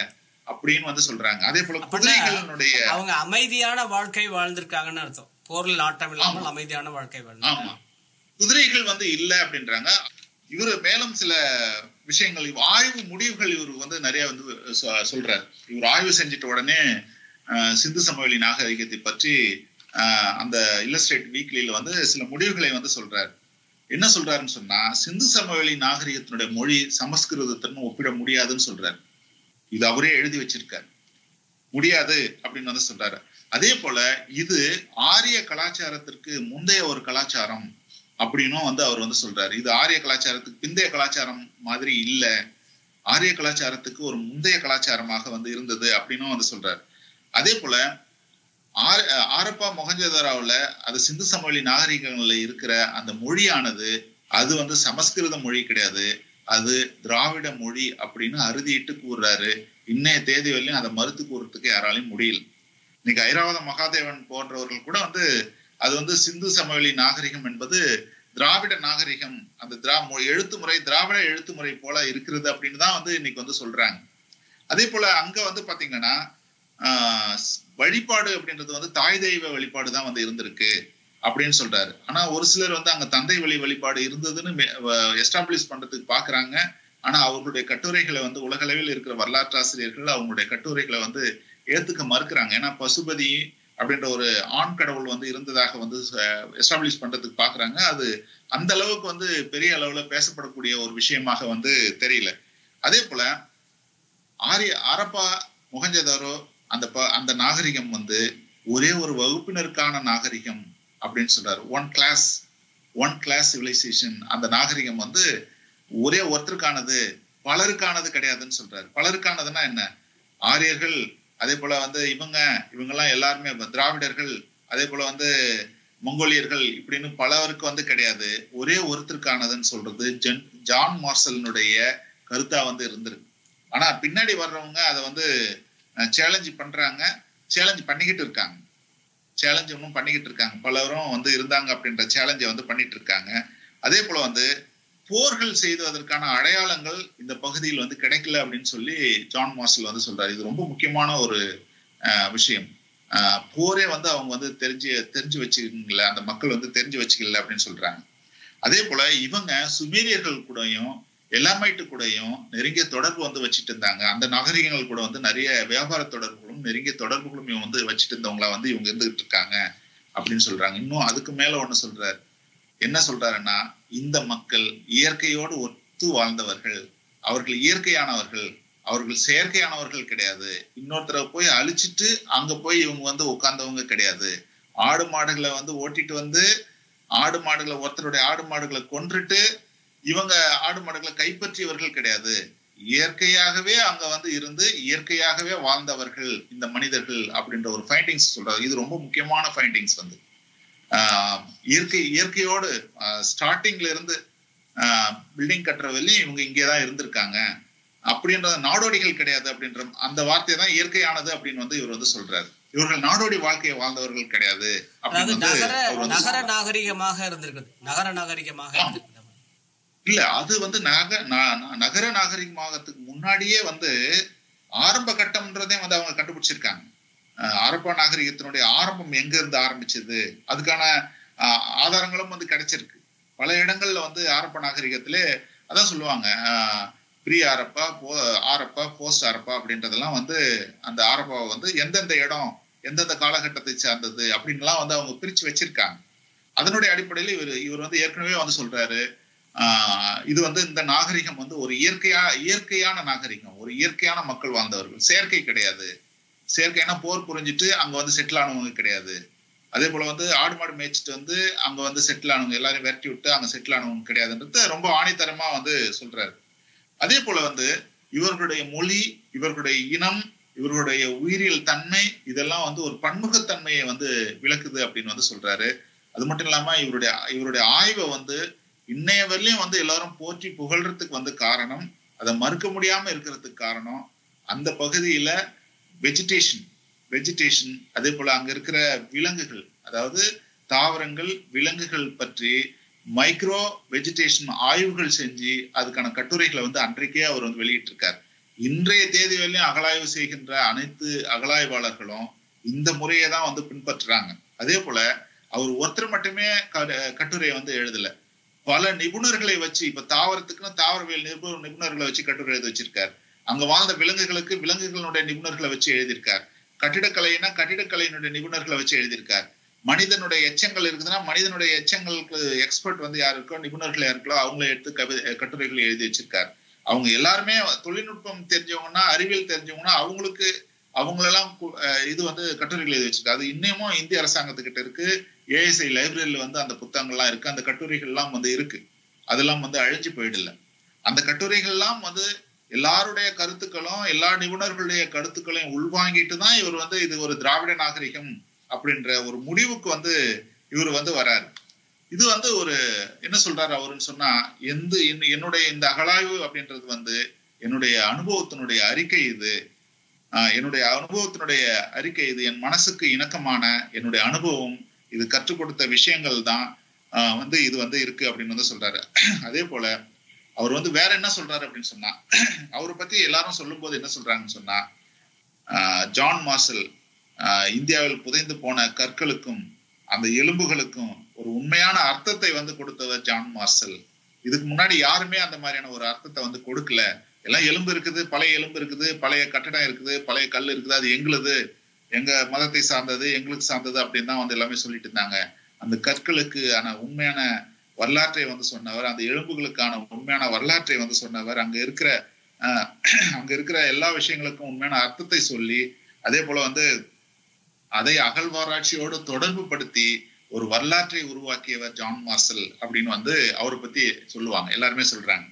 அப்படின்னு வந்து சொல்றாங்க. அதே போல குதிரைகளுடைய அவங்க அமைதியான வாழ்க்கை வாழ்ந்திருக்காங்கன்னு அர்த்தம். போரில் நாட்டம் இல்லாமல் அமைதியான வாழ்க்கை வாழ்ந்து. ஆமா, குதிரைகள் வந்து இல்ல அப்படின்றாங்க. இவரு மேலும் சில விஷயங்கள் ஆய்வு முடிவுகள் இவர் வந்து நிறைய வந்து சொல்றாரு. இவர் ஆய்வு செஞ்சிட்ட உடனே சிந்து சமவெளி நாகரிகத்தை பற்றி அந்த இல்லஸ்ட்ரேட் வீக்லியில வந்து சில முடிவுகளை வந்து சொல்றாரு. என்ன சொல்றாருன்னு சொன்னா, சிந்து சமவெளி நாகரிகத்தினுடைய மொழி சமஸ்கிருதத்துடன் ஒப்பிட முடியாதுன்னு சொல்றாரு. இது அவரே எழுதி வச்சிருக்காரு, முடியாது அப்படின்னு வந்து சொல்றாரு. அதே போல இது ஆரிய கலாச்சாரத்திற்கு முந்தைய ஒரு கலாச்சாரம் அப்படின்னும் வந்து அவர் வந்து சொல்றாரு. இது ஆரிய கலாச்சாரத்துக்கு பிந்தைய கலாச்சாரம் மாதிரி இல்ல, ஆரிய கலாச்சாரத்துக்கு ஒரு முந்தைய கலாச்சாரமாக வந்து இருந்தது அப்படின்னும் வந்து சொல்றாரு. அதே போல ஆரப்பா மொஹஞ்சதாரோல அது சிந்து சமவெளி நாகரிகங்கள்ல இருக்கிற அந்த மொழியானது அது வந்து சமஸ்கிருத மொழி கிடையாது, அது திராவிட மொழி அப்படின்னு அறுதிட்டு கூறுறாரு. இன்னைய தேதி வரையும் அதை மறுத்து கூறுறதுக்கு யாராலையும் முடியல. இன்னைக்கு ஐராவத மகாதேவன் போன்றவர்கள் கூட வந்து அது வந்து சிந்து சமவெளி நாகரிகம் என்பது திராவிட நாகரிகம், அந்த எழுத்து முறை திராவிட எழுத்து முறை போல இருக்கிறது அப்படின்னு தான் வந்து இன்னைக்கு வந்து சொல்றாங்க. அதே போல அங்க வந்து பாத்தீங்கன்னா வழிபாடு அப்படின்றது வந்து தாய் தெய்வ வழிபாடு தான் வந்து இருந்திருக்கு அப்படின்னு சொல்றாரு. ஆனா ஒரு சிலர் வந்து அங்க தந்தை வழி வழிபாடு இருந்ததுன்னு எஸ்டாப்ளிஷ் பண்றதுக்கு பாக்குறாங்க. ஆனா அவர்களுடைய கட்டுரைகளை வந்து உலகளவில் இருக்கிற வரலாற்று ஆசிரியர்கள் அவங்களுடைய கட்டுரைகளை வந்து ஏத்துக்க மறுக்கிறாங்க. ஏன்னா பசுபதி அப்படின்ற ஒரு ஆண் கடவுள் வந்து இருந்ததாக வந்து எஸ்டாப்ளிஷ் பண்றதுக்கு பாக்குறாங்க. அது அந்த அளவுக்கு வந்து பெரிய அளவுல பேசப்படக்கூடிய ஒரு விஷயமாக வந்து தெரியல. அதே போல ஆரப்பா மொஹஞ்சதாரோ அந்த நாகரிகம் வந்து ஒரே ஒரு வகுப்பினருக்கான நாகரிகம் அப்படின்னு சொல்றாரு. One class civilisation. அந்த நாகரிகம் வந்து ஒரே ஒருத்தருக்கானது, பலருக்கானது கிடையாதுன்னு சொல்றாரு. பலருக்கானதுன்னா என்ன? ஆரியர்கள், அதே போல வந்து இவங்கெல்லாம் எல்லாருமே திராவிடர்கள், அதே போல வந்து மங்கோலியர்கள் இப்படின்னு பலருக்கு வந்து கிடையாது, ஒரே ஒருத்தருக்கானதுன்னு சொல்றது ஜான் மார்ஷலினுடைய கருத்தா வந்து இருந்திருக்கு. ஆனா பின்னாடி வர்றவங்க அதை வந்து சேலஞ்ச் பண்றாங்க, சேலஞ்ச் பண்ணிக்கிட்டு இருக்காங்க, சேலஞ்ச் ஒன்றும் பண்ணிக்கிட்டு இருக்காங்க, பலரும் வந்து இருந்தாங்க அப்படின்ற சேலஞ்சை வந்து பண்ணிட்டு இருக்காங்க. அதே போல வந்து போர்கள் செய்வதற்கான அடையாளங்கள் இந்த பகுதியில் வந்து கிடைக்கல அப்படின்னு சொல்லி ஜான் மார்ஷல் வந்து சொல்றாரு. இது ரொம்ப முக்கியமான ஒரு விஷயம். போரே வந்து அவங்க வந்து தெரிஞ்சு வச்சுக்கல, அந்த மக்கள் வந்து தெரிஞ்சு வச்சுக்கல அப்படின்னு சொல்றாங்க. அதே போல இவங்க சுமேரியர்கள் கூடயும் எலாமைட்டு கூடயும் நெருங்கிய தொடர்பு வந்து வச்சுட்டு இருந்தாங்க. அந்த நாகரிகங்கள் கூட வந்து நிறைய வியாபார தொடர்புகளும் நெருங்கிய தொடர்புகளும் இவங்க வந்து வச்சுட்டு இருந்தவங்களா வந்து இவங்க இருந்துகிட்டு இருக்காங்க அப்படின்னு சொல்றாங்க. இன்னும் அதுக்கு மேல ஒண்ணு சொல்றாரு. என்ன சொல்றாருன்னா, இந்த மக்கள் இயற்கையோடு ஒத்து வாழ்ந்தவர்கள், அவர்கள் இயற்கையானவர்கள், அவர்கள் செயற்கையானவர்கள் கிடையாது. இன்னொருத்தரை போய் அழிச்சிட்டு அங்க போய் இவங்க வந்து உட்கார்ந்தவங்க கிடையாது. ஆடு மாடுகளை வந்து ஓட்டிட்டு வந்து ஒருத்தருடைய ஆடு மாடுகளை கொன்றுட்டு இவங்க ஆடு மாடுகளை கைப்பற்றியவர்கள் கிடையாது. இயற்கையாகவே அங்க வந்து இருந்து இயற்கையாகவே வாழ்ந்தவர்கள் இந்த மனிதர்கள் அப்படின்ற ஒரு ஃபைண்டிங்ஸ் சொல்றாரு. இது ரொம்ப முக்கியமான ஃபைண்டிங்ஸ் வந்து இயற்கையோடு ஸ்டார்டிங்ல இருந்து பில்டிங் கட்டுற வரையும் இவங்க இங்கேதான் இருந்திருக்காங்க அப்படின்ற நாடோடிகள் கிடையாது அப்படின்ற அந்த வார்த்தையை தான் இயற்கையானது அப்படின்னு வந்து இவர் வந்து சொல்றாரு. இவர்கள் நாடோடி வாழ்க்கையை வாழ்ந்தவர்கள் கிடையாது. நகர நாகரிகமாக இருந்திருக்கு. நகர நாகரிகமாக இல்ல, அது வந்து நகர நாகரிகமாகத்துக்கு முன்னாடியே வந்து ஆரம்ப கட்டம்ன்றதே வந்து அவங்க கண்டுபிடிச்சிருக்காங்க. ஆரப்பா நாகரிகத்தினுடைய ஆரம்பம் எங்க இருந்து ஆரம்பிச்சது அதுக்கான ஆதாரங்களும் வந்து கிடைச்சிருக்கு. பல இடங்கள்ல வந்து ஆரப்பா நாகரிகத்திலே அதான் சொல்லுவாங்க, ப்ரீ ஆரப்பா, ஆரப்பா, போஸ்ட் ஆரப்பா அப்படின்றதெல்லாம் வந்து அந்த ஆரப்பாவை வந்து எந்தெந்த இடம் எந்தெந்த காலகட்டத்தை சார்ந்தது அப்படின்லாம் வந்து அவங்க பிரிச்சு வச்சிருக்காங்க. அதனுடைய அடிப்படையில் இவர் வந்து ஏற்கனவே வந்து சொல்றாரு, இது வந்து இந்த நாகரிகம் வந்து ஒரு இயற்கையான நாகரிகம், ஒரு இயற்கையான மக்கள் வாழ்ந்தவர்கள், செயற்கை கிடையாது. செயற்கையான போர் புரிஞ்சிட்டு அங்க வந்து செட்டில் ஆனவங்க கிடையாது. அதே போல வந்து ஆடு மாடு மேய்ச்சிட்டு வந்து அங்க வந்து செட்டில் ஆனவங்க எல்லாரையும் விரட்டி விட்டு அங்க செட்டில் ஆனவங்க கிடையாதுன்றது ரொம்ப ஆணித்தரமா வந்து சொல்றாரு. அதே போல வந்து இவர்களுடைய மொழி, இவர்களுடைய இனம், இவர்களுடைய உயிரியல் தன்மை இதெல்லாம் வந்து ஒரு பன்முகத்தன்மையை வந்து விளக்குது அப்படின்னு வந்து சொல்றாரு. அது மட்டும் இல்லாம இவருடைய ஆய்வை வந்து இன்னைய வரையிலும் வந்து எல்லாரும் போற்றி புகழ்றதுக்கு வந்து காரணம், அதை மறுக்க முடியாம இருக்கிறதுக்கு காரணம் அந்த பகுதியில வெஜிடேஷன் அதே போல அங்க இருக்கிற விலங்குகள், அதாவது தாவரங்கள் விலங்குகள் பற்றி மைக்ரோ வெஜிடேஷன் ஆய்வுகள் செஞ்சு அதுக்கான கட்டுரைகளை வந்து அன்றைக்கே அவர் வந்து வெளியிட்டு இருக்காரு. இன்றைய தேதி வரையும் அகழாய்வு செய்கின்ற அனைத்து அகழாய்வாளர்களும் இந்த முறையை தான் வந்து பின்பற்றுறாங்க. அதே போல அவர் ஒருத்தர் மட்டுமே கட்டுரையை வந்து எழுதல, பல நிபுணர்களை வச்சு, இப்ப தாவரத்துக்குன்னு தாவரவியல் நிபுணர்களை வச்சு கட்டுரை எழுதி வச்சிருக்காரு. அங்க வாழ்ந்த விலங்குகளுக்கு விலங்குகளுடைய நிபுணர்களை வச்சு எழுதியிருக்கார். கட்டிடக்கலைனா கட்டிடக்கலையினுடைய நிபுணர்களை வச்சு எழுதியிருக்கார். மனிதனுடைய எச்சங்கள் இருக்குதுன்னா மனிதனுடைய எச்சங்களுக்கு எக்ஸ்பர்ட் வந்து யார் இருக்கோ, நிபுணர்கள் யார் இருக்கோ அவங்கள எடுத்து கட்டுரைகளை எழுதி வச்சிருக்காரு. அவங்க எல்லாருமே தொழில்நுட்பம் தெரிஞ்சவங்கன்னா, அறிவியல் தெரிஞ்சவங்கன்னா அவங்களெல்லாம் இது வந்து கட்டுரைகள் எழுதி வச்சிருக்காரு. அது இன்னமும் இந்திய அரசாங்கத்துக்கிட்ட இருக்கு. ஏஎஸ்ஐ லைப்ரரியில வந்து அந்த புத்தகங்கள்லாம் இருக்கு, அந்த கட்டுரைகள் எல்லாம் வந்து இருக்கு. அதெல்லாம் வந்து அழிஞ்சு போயிடல. அந்த கட்டுரைகள் எல்லாம் வந்து எல்லாருடைய கருத்துக்களும் எல்லா நிபுணர்களுடைய கருத்துக்களையும் உள்வாங்கிட்டு தான் இவர் வந்து இது ஒரு திராவிட நாகரிகம் அப்படின்ற ஒரு முடிவுக்கு வந்து இவர் வந்து வராரு. இது வந்து ஒரு என்ன சொல்றாரு அவருன்னு சொன்னா, என்னுடைய இந்த அகழாய்வு அப்படின்றது வந்து என்னுடைய அனுபவத்தினுடைய அறிக்கை. இது என்னுடைய அனுபவத்தினுடைய அறிக்கை. இது என் மனசுக்கு இணக்கமான என்னுடைய அனுபவம். இது கற்றுக் கொடுத்த விஷயங்கள் தான் வந்து இது வந்து இருக்கு அப்படின்னு வந்து சொல்றாரு. அதே போல அவர் வந்து வேற என்ன சொல்றாரு அப்படின்னு சொன்னா, அவரை பத்தி எல்லாரும் சொல்லும் போது என்ன சொல்றாங்கன்னு சொன்னா, ஜான் மார்ஷல் இந்தியாவில் புதைந்து போன கற்களுக்கும் அந்த எலும்புகளுக்கும் ஒரு உண்மையான அர்த்தத்தை வந்து கொடுத்தவர் ஜான் மார்ஷல். இதுக்கு முன்னாடி யாருமே அந்த மாதிரியான ஒரு அர்த்தத்தை வந்து கொடுக்கல. எல்லாம் எலும்பு இருக்குது, பழைய எலும்பு இருக்குது, பழைய கட்டடம் இருக்குது, பழைய கல் இருக்குது, அது எங்களுது, எங்க மதத்தை சார்ந்தது, எங்களுக்கு சார்ந்தது அப்படின்னு தான் வந்து எல்லாமே சொல்லிட்டு இருந்தாங்க. அந்த கற்களுக்கு ஆன உண்மையான வரலாற்றை வந்து சொன்னவர், அந்த எலும்புகளுக்கான உண்மையான வரலாற்றை வந்து சொன்னவர், அங்க இருக்கிற எல்லா விஷயங்களுக்கும் உண்மையான அர்த்தத்தை சொல்லி, அதே போல வந்து அதை அகழ்வாராய்ச்சியோடு தொடர்பு படுத்தி ஒரு வரலாற்றை உருவாக்கியவர் ஜான் மார்ஷல் அப்படின்னு வந்து அவரை பத்தி சொல்லுவாங்க, எல்லாருமே சொல்றாங்க.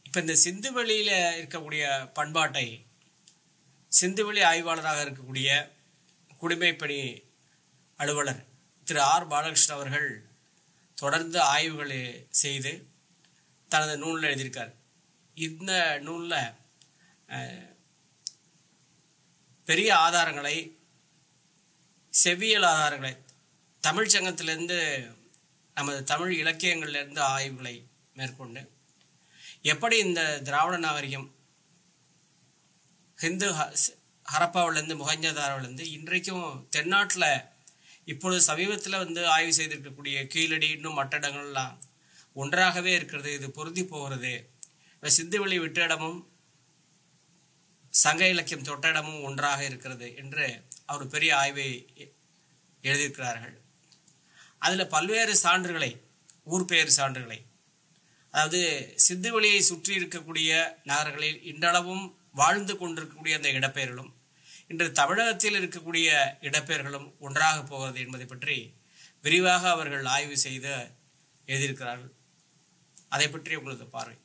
இப்ப இந்த சிந்துவெளியில இருக்கக்கூடிய பண்பாட்டை சிந்துவெளி ஆய்வாளராக இருக்கக்கூடிய குடிமைப்பணி அலுவலர் திரு ஆர் பாலகிருஷ்ணன் அவர்கள் தொடர்ந்து ஆய்வுகளை செய்து தனது நூலில் எழுதியிருக்கார். இந்த நூலில் பெரிய ஆதாரங்களை, செவ்வியல் ஆதாரங்களை, தமிழ் சங்கத்திலிருந்து நமது தமிழ் இலக்கியங்கள்லேருந்து ஆய்வுகளை மேற்கொண்டு எப்படி இந்த திராவிட நாகரிகம் ஹிந்து ஹரப்பாவிலேருந்து மொஹஞ்சதாரோவிலேருந்து இன்றைக்கும் தென்னாட்டில் இப்பொழுது சமீபத்தில் வந்து ஆய்வு செய்திருக்கக்கூடிய கீழடி இன்னும் மற்ற இடங்கள்லாம் ஒன்றாகவே இருக்கிறது, இது பொருந்தி போகிறது. சிந்துவெளி விட்ட இடமும் சங்க இலக்கியம் தொட்ட இடமும் ஒன்றாக இருக்கிறது என்று அவர் பெரிய ஆய்வை எழுதியிருக்கிறார்கள். அதில் பல்வேறு சான்றுகளை, ஊர் பெயர் சான்றுகளை, அதாவது சிந்துவெளியை சுற்றி இருக்கக்கூடிய நகரங்களில் இன்றளவும் வாழ்ந்து கொண்டிருக்கக்கூடிய அந்த இடப்பெயர்களும் இன்று தமிழகத்தில் இருக்கக்கூடிய இடப்பெயர்களும் ஒன்றாக போகிறது என்பதை பற்றி விரிவாக அவர்கள் ஆய்வு செய்து எழுதியிருக்கிறார்கள். அதை பற்றி உங்களது பார்வை?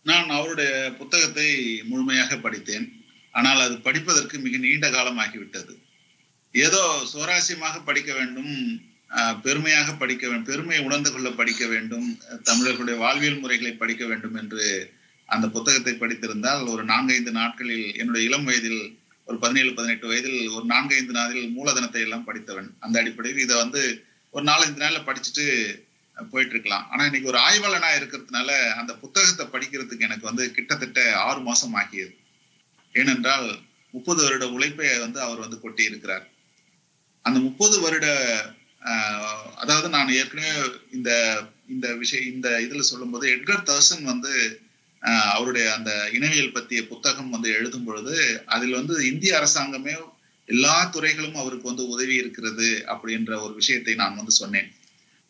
நான் அவருடைய புத்தகத்தை முழுமையாக படித்தேன். ஆனால் அது படிப்பதற்கு மிக நீண்ட காலம் ஆகிவிட்டது. ஏதோ சுவாரஸ்யமாக படிக்க வேண்டும், பெருமையாக படிக்க வேண்டும், பெருமையை உணர்ந்து கொள்ள படிக்க வேண்டும், தமிழர்களுடைய வாழ்வியல் முறைகளை படிக்க வேண்டும் என்று அந்த புத்தகத்தை படித்திருந்தால் ஒரு 4-5 நாட்களில், என்னுடைய இளம் வயதில் ஒரு 17-18 வயதில் ஒரு 4-5 நாளில் மூலதனத்தை எல்லாம் படித்தவன். அந்த அடிப்படையில் இதை வந்து ஒரு 4-5 நாள்ல படிச்சுட்டு போயிட்டு இருக்கலாம். ஆனா இன்னைக்கு ஒரு ஆய்வாளனா இருக்கிறதுனால அந்த புத்தகத்தை படிக்கிறதுக்கு எனக்கு வந்து கிட்டத்தட்ட 6 மாசம் ஆகியது. ஏனென்றால் 30 வருட உழைப்பை வந்து அவர் வந்து கொட்டி இருக்கிறார். அந்த 30 வருட அதாவது நான் ஏற்கனவே இந்த விஷயம் இந்த இதுல சொல்லும் போது எட்கர் தர்சன் வந்து அவருடைய அந்த இனவியல் பற்றிய புத்தகம் வந்து எழுதும் பொழுது அதில் வந்து இந்திய அரசாங்கமே எல்லா துறைகளும் அவருக்கு வந்து உதவி இருக்கிறது அப்படின்ற ஒரு விஷயத்தை நான் வந்து சொன்னேன்.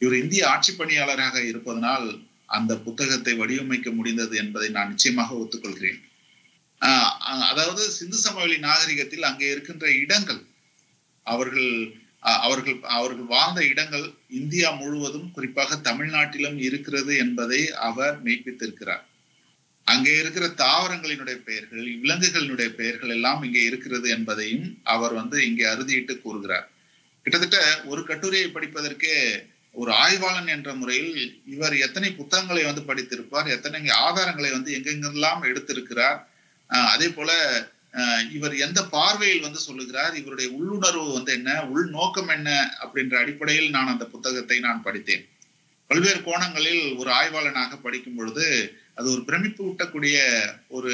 இவர் இந்திய ஆட்சி பணியாளராக இருப்பதனால் அந்த புத்தகத்தை வடிவமைக்க முடிந்தது என்பதை நான் நிச்சயமாக ஒத்துக்கொள்கிறேன். அதாவது சிந்து சமவெளி நாகரிகத்தில் அங்கே இருக்கின்ற இடங்கள், அவர்கள் வாழ்ந்த இடங்கள் இந்தியா முழுவதும் குறிப்பாக தமிழ்நாட்டிலும் இருக்கிறது என்பதை அவர் மெய்ப்பித்திருக்கிறார். அங்கே இருக்கிற தாவரங்களினுடைய பெயர்கள், விலங்குகளினுடைய பெயர்கள் எல்லாம் இங்கே இருக்கிறது என்பதையும் அவர் வந்து இங்கே அறுதியிட்டு கூறுகிறார். கிட்டத்தட்ட ஒரு கட்டுரையை படிப்பதற்கே ஒரு ஆய்வாளன் என்ற முறையில் இவர் எத்தனை புத்தகங்களை வந்து படித்திருப்பார், எத்தனை ஆதாரங்களை வந்து எங்கெங்கெல்லாம் எடுத்திருக்கிறார், அதே போல இவர் எந்த பார்வையில் வந்து சொல்லுகிறார், இவருடைய உள்ளுணர்வு வந்து என்ன, உள்நோக்கம் என்ன அப்படின்ற அடிப்படையில் நான் அந்த புத்தகத்தை நான் படித்தேன். பல்வேறு கோணங்களில் ஒரு ஆய்வாளனாக படிக்கும் பொழுது அது ஒரு பிரமிப்பு ஊட்டக்கூடிய ஒரு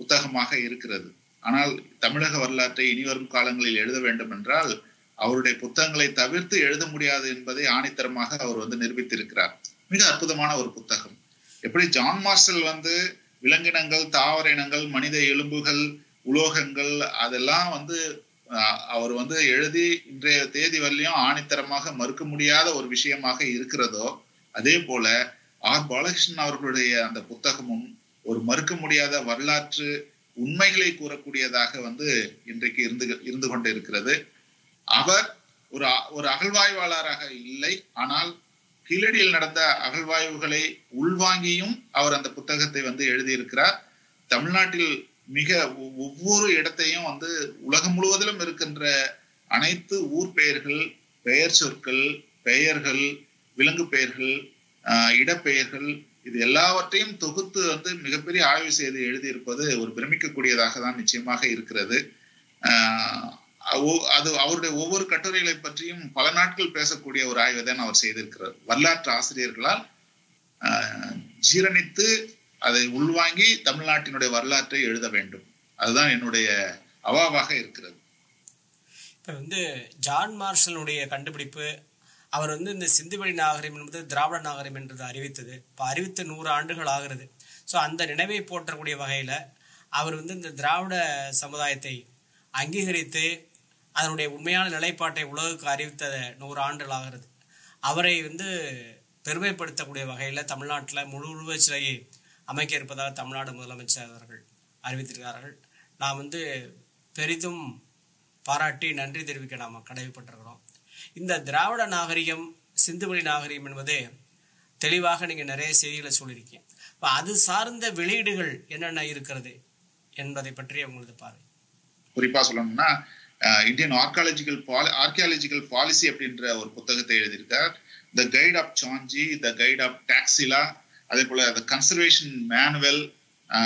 புத்தகமாக இருக்கிறது. ஆனால் தமிழக வரலாற்றை இனிவரும் காலங்களில் எழுத வேண்டும் என்றால் அவருடைய புத்தகங்களை தவிர்த்து எழுத முடியாது என்பதை ஆணித்தரமாக அவர் நிரூபித்திருக்கிறார். மிக அற்புதமான ஒரு புத்தகம். எப்படி ஜான் மார்ஷல் விலங்கினங்கள், தாவர இனங்கள், மனித எலும்புகள், உலோகங்கள் அதெல்லாம் அவர் எழுதி இன்றைய தேதி வரலையும் ஆணித்தரமாக மறுக்க முடியாத ஒரு விஷயமாக இருக்கிறதோ, அதே போல ஆர் பாலகிருஷ்ணன் அவர்களுடைய அந்த புத்தகமும் ஒரு மறுக்க முடியாத வரலாற்று உண்மைகளை கூறக்கூடியதாக இன்றைக்கு இருந்து கொண்டு இருக்கிறது. அவர் ஒரு அகழ்வாய்வாளராக இல்லை, ஆனால் கீழடியில் நடந்த அகழ்வாய்வுகளை உள்வாங்கியும் அவர் அந்த புத்தகத்தை எழுதியிருக்கிறார். தமிழ்நாட்டில் மிக ஒவ்வொரு இடத்தையும் உலகம் முழுவதிலும் இருக்கின்ற அனைத்து ஊர் பெயர்கள், பெயர் சொற்கள், பெயர்கள், விலங்கு பெயர்கள், இடப்பெயர்கள், இது எல்லாவற்றையும் தொகுத்து மிகப்பெரிய ஆய்வு செய்து எழுதியிருப்பது ஒரு பிரமிக்கக்கூடியதாக தான் நிச்சயமாக இருக்கிறது. அது அவருடைய ஒவ்வொரு கட்டுரைகளை பற்றியும் பல நாட்கள் பேசக்கூடிய ஒரு ஆய்வை தான் அவர் செய்திருக்கிறார். வரலாற்று ஆசிரியர்களால் ஜீரணித்து அதை உள்வாங்கி தமிழ்நாட்டினுடைய வரலாற்றை எழுத வேண்டும். அதுதான் என்னுடைய அவாவாக இருக்கிறது. இப்ப ஜான் மார்ஷலுடைய கண்டுபிடிப்பு, அவர் இந்த சிந்துவெளி நாகரிகம் என்பது திராவிட நாகரிகம் என்றது அறிவித்தது. இப்போ அறிவித்த 100 ஆண்டுகள் ஆகிறது. ஸோ அந்த நினைவை போற்றக்கூடிய வகையில் அவர் இந்த திராவிட சமுதாயத்தை அங்கீகரித்து அதனுடைய உண்மையான நிலைப்பாட்டை உலகுக்கு அறிவித்த 100 ஆண்டுகள் ஆகிறது. அவரை பெருமைப்படுத்தக்கூடிய வகையில் தமிழ்நாட்டில் முழு உருவச் சிலையை அமைக்க இருப்பதாக தமிழ்நாடு முதலமைச்சர் அவர்கள் அறிவித்திருக்கிறார்கள். நாம் பெரிதும் பாராட்டி நன்றி தெரிவிக்க நாம் கடமைப்பட்டிருக்கிறோம். இந்த திராவிட நாகரிகம், சிந்துவெளி நாகரிகம் என்பது தெளிவாக நீங்கள் நிறைய செய்திகளை சொல்லியிருக்கீங்க. இப்போ அது சார்ந்த வெளியீடுகள் என்னென்ன இருக்கிறது என்பதை பற்றி உங்களது பார்வை. குறிப்பா சொல்லணும்னா இந்தியன் ஆர்கியாலஜிக்கல் பாலிசி அப்படின்ற ஒரு புத்தகத்தை எழுதியிருக்கார். The guide of Sanchi, the guide of Taxila, அதே போல த கன்சர்வேஷன் மேனுவல்,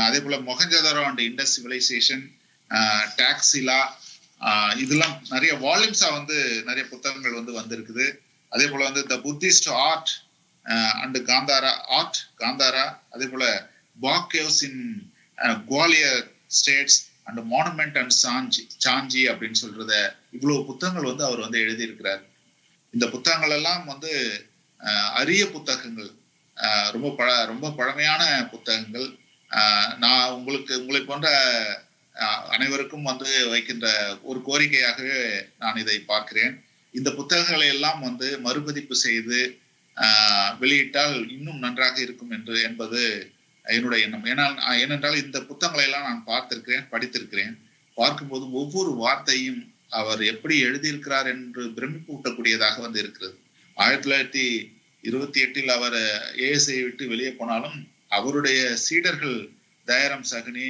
அதே போல Mohenjodaro and Indus civilisation, Taxila, இதெல்லாம் நிறைய வால்யூம்ஸா நிறைய புத்தகங்கள் வந்திருக்குது. அதே போல the Buddhist art and Gandhara, அதே போல Bagh caves in Gwalior states and monument and Sanchi அப்படின்னு சொல்றத இவ்வளவு புத்தகங்கள் அவர் எழுதியிருக்கிறார். இந்த புத்தகங்கள் எல்லாம் அரிய புத்தகங்கள், ரொம்ப பழமையான புத்தகங்கள். நான் உங்களை போன்ற அனைவருக்கும் வைக்கின்ற ஒரு கோரிக்கையாகவே நான் இதை பார்க்கிறேன். இந்த புத்தகங்களை எல்லாம் மறுபதிப்பு செய்து வெளியிட்டால் இன்னும் நன்றாக இருக்கும் என்பது என்னுடைய எண்ணம். ஏனென்றால் இந்த புத்தகங்களை எல்லாம் நான் படித்திருக்கிறேன். பார்க்கும்போது ஒவ்வொரு வார்த்தையும் அவர் எப்படி எழுதியிருக்கிறார் என்று பிரமிப்பூட்டக்கூடியதாக இருக்கிறது. 1928 அவர் ஏஎஸ்ஐ விட்டு வெளியே போனாலும் அவருடைய சீடர்கள் தயாராம் சகனி,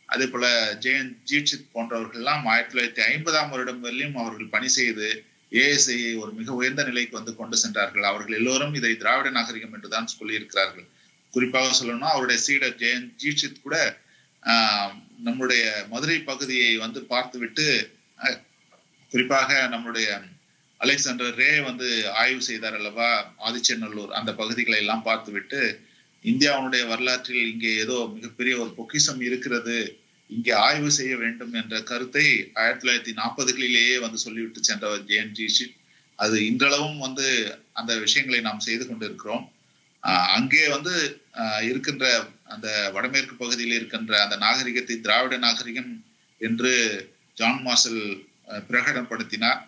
அதே போல ஜெயன் ஜீட்சித் போன்றவர்கள் எல்லாம் 1950ஆம் வருடம் வரையிலும் அவர்கள் பணி செய்து ஏஎஸ்ஐ ஒரு மிக உயர்ந்த நிலைக்கு கொண்டு சென்றார்கள். அவர்கள் எல்லோரும் இதை திராவிட நாகரிகம் என்றுதான் சொல்லியிருக்கிறார்கள். குறிப்பாக சொல்லணும்னா அவருடைய சீடர் ஜெயன் ஜீட்சித் கூட நம்முடைய மதுரை பகுதியை பார்த்துவிட்டு, குறிப்பாக நம்முடைய அலெக்சாண்டர் ரே ஆய்வு செய்தார் அல்லவா, ஆதிச்சநல்லூர் அந்த பகுதிகளை எல்லாம் பார்த்துவிட்டு, இந்தியாவுடைய வரலாற்றில் இங்கே ஏதோ மிகப்பெரிய ஒரு பொக்கிஷம் இருக்கிறது, இங்கே ஆய்வு செய்ய வேண்டும் என்ற கருத்தை 1940களிலேயே சொல்லிவிட்டு சென்றவர் ஜெயன் ஜீட்சித். அது இன்றளவும் அந்த விஷயங்களை நாம் செய்து கொண்டிருக்கிறோம். அங்கே இருக்கின்ற அந்த வடமேற்கு பகுதியில் இருக்கின்ற அந்த நாகரிகத்தை திராவிட நாகரிகம் என்று ஜான் மார்ஷல் பிரகடனப்படுத்தினார்.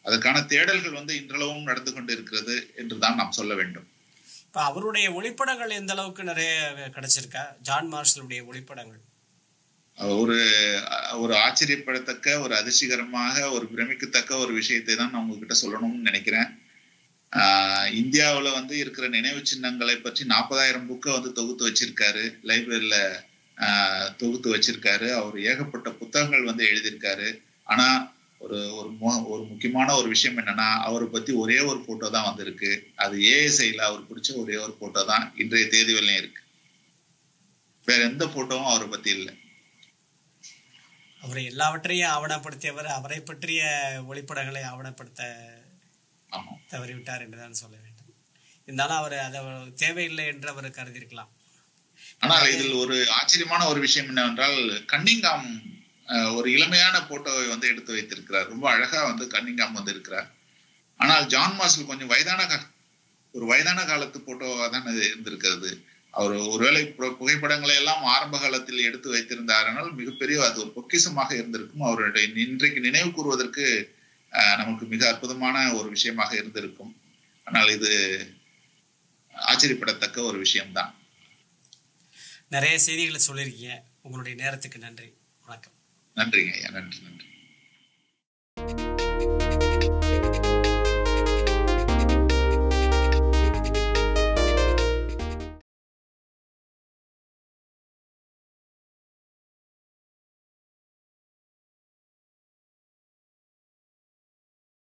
அதற்கான தேடல்கள் இன்றளவும் நடந்து கொண்டு இருக்கிறது என்றுதான் நாம் சொல்ல வேண்டும். இப்ப அவருடைய ஒளிப்படங்கள் எந்த அளவுக்கு நிறைய கிடைச்சிருக்கா? ஜான் மார்ஷலுடைய ஒளிப்படங்கள் ஒரு ஆச்சரியப்படத்தக்க, ஒரு அதிர்ச்சிகரமாக, ஒரு பிரமிக்கத்தக்க ஒரு விஷயத்தை தான் நான் உங்ககிட்ட சொல்லணும்னு நினைக்கிறேன். இந்தியாவுல இருக்கிற நினைவு சின்னங்களை பற்றி 40,000 புக்கை தொகுத்து வச்சிருக்காரு, லைப்ரரியில தொகுத்து வச்சிருக்காரு. அவர் ஏகப்பட்ட புத்தகங்கள் எழுதியிருக்காரு. ஆனா ஒரு முக்கியமான ஒரு விஷயம் என்னன்னா, அவரை பத்தி ஒரே ஒரு போட்டோ தான் இருக்கு. அது ஏஎஸ்ஐல அவர் பிடிச்ச ஒரே ஒரு போட்டோ தான் இன்றைய தேதி வரையிலும் இருக்கு. வேற எந்த போட்டோவும் அவரை பத்தி இல்லை. அவரை எல்லாவற்றையும் ஆவணப்படுத்தியவர் அவரை பற்றிய ஒளிப்படங்களை ஆவணப்படுத்த தவறிவிட்டார் என்றுதான் சொல்ல வேண்டும். இருந்தாலும் அவர் அதை தேவையில்லை என்று அவர் கருதியிருக்கலாம். ஆனால் இதில் ஒரு ஆச்சரியமான ஒரு விஷயம் என்னவென்றால், கன்னிங்காம் ஒரு இளமையான போட்டோவை வந்து எடுத்து வைத்திருக்கிறார். ரொம்ப அழகா வந்து கன்னிங்காம் வந்து இருக்கிறார். ஆனால் ஜான் மார்ஷல் கொஞ்சம் ஒரு வயதான காலத்து போட்டோவா தான் இது இருந்திருக்கிறது. அவர் ஒருவேளை புகைப்படங்களை எல்லாம் ஆரம்ப காலத்தில் எடுத்து வைத்திருந்தார்கள், மிகப்பெரிய அது ஒரு பொக்கிஷமாக இருந்திருக்கும். அவருடைய இன்றைக்கு நினைவு கூறுவதற்கு நமக்கு மிக அற்புதமான ஒரு விஷயமாக இருந்திருக்கும். ஆனால் இது ஆச்சரியப்படத்தக்க ஒரு விஷயம்தான். நிறைய செய்திகளை சொல்லியிருக்கீங்க. உங்களுடைய நேரத்துக்கு நன்றி. வணக்கம். நன்றிங்க ஐயா. நன்றி.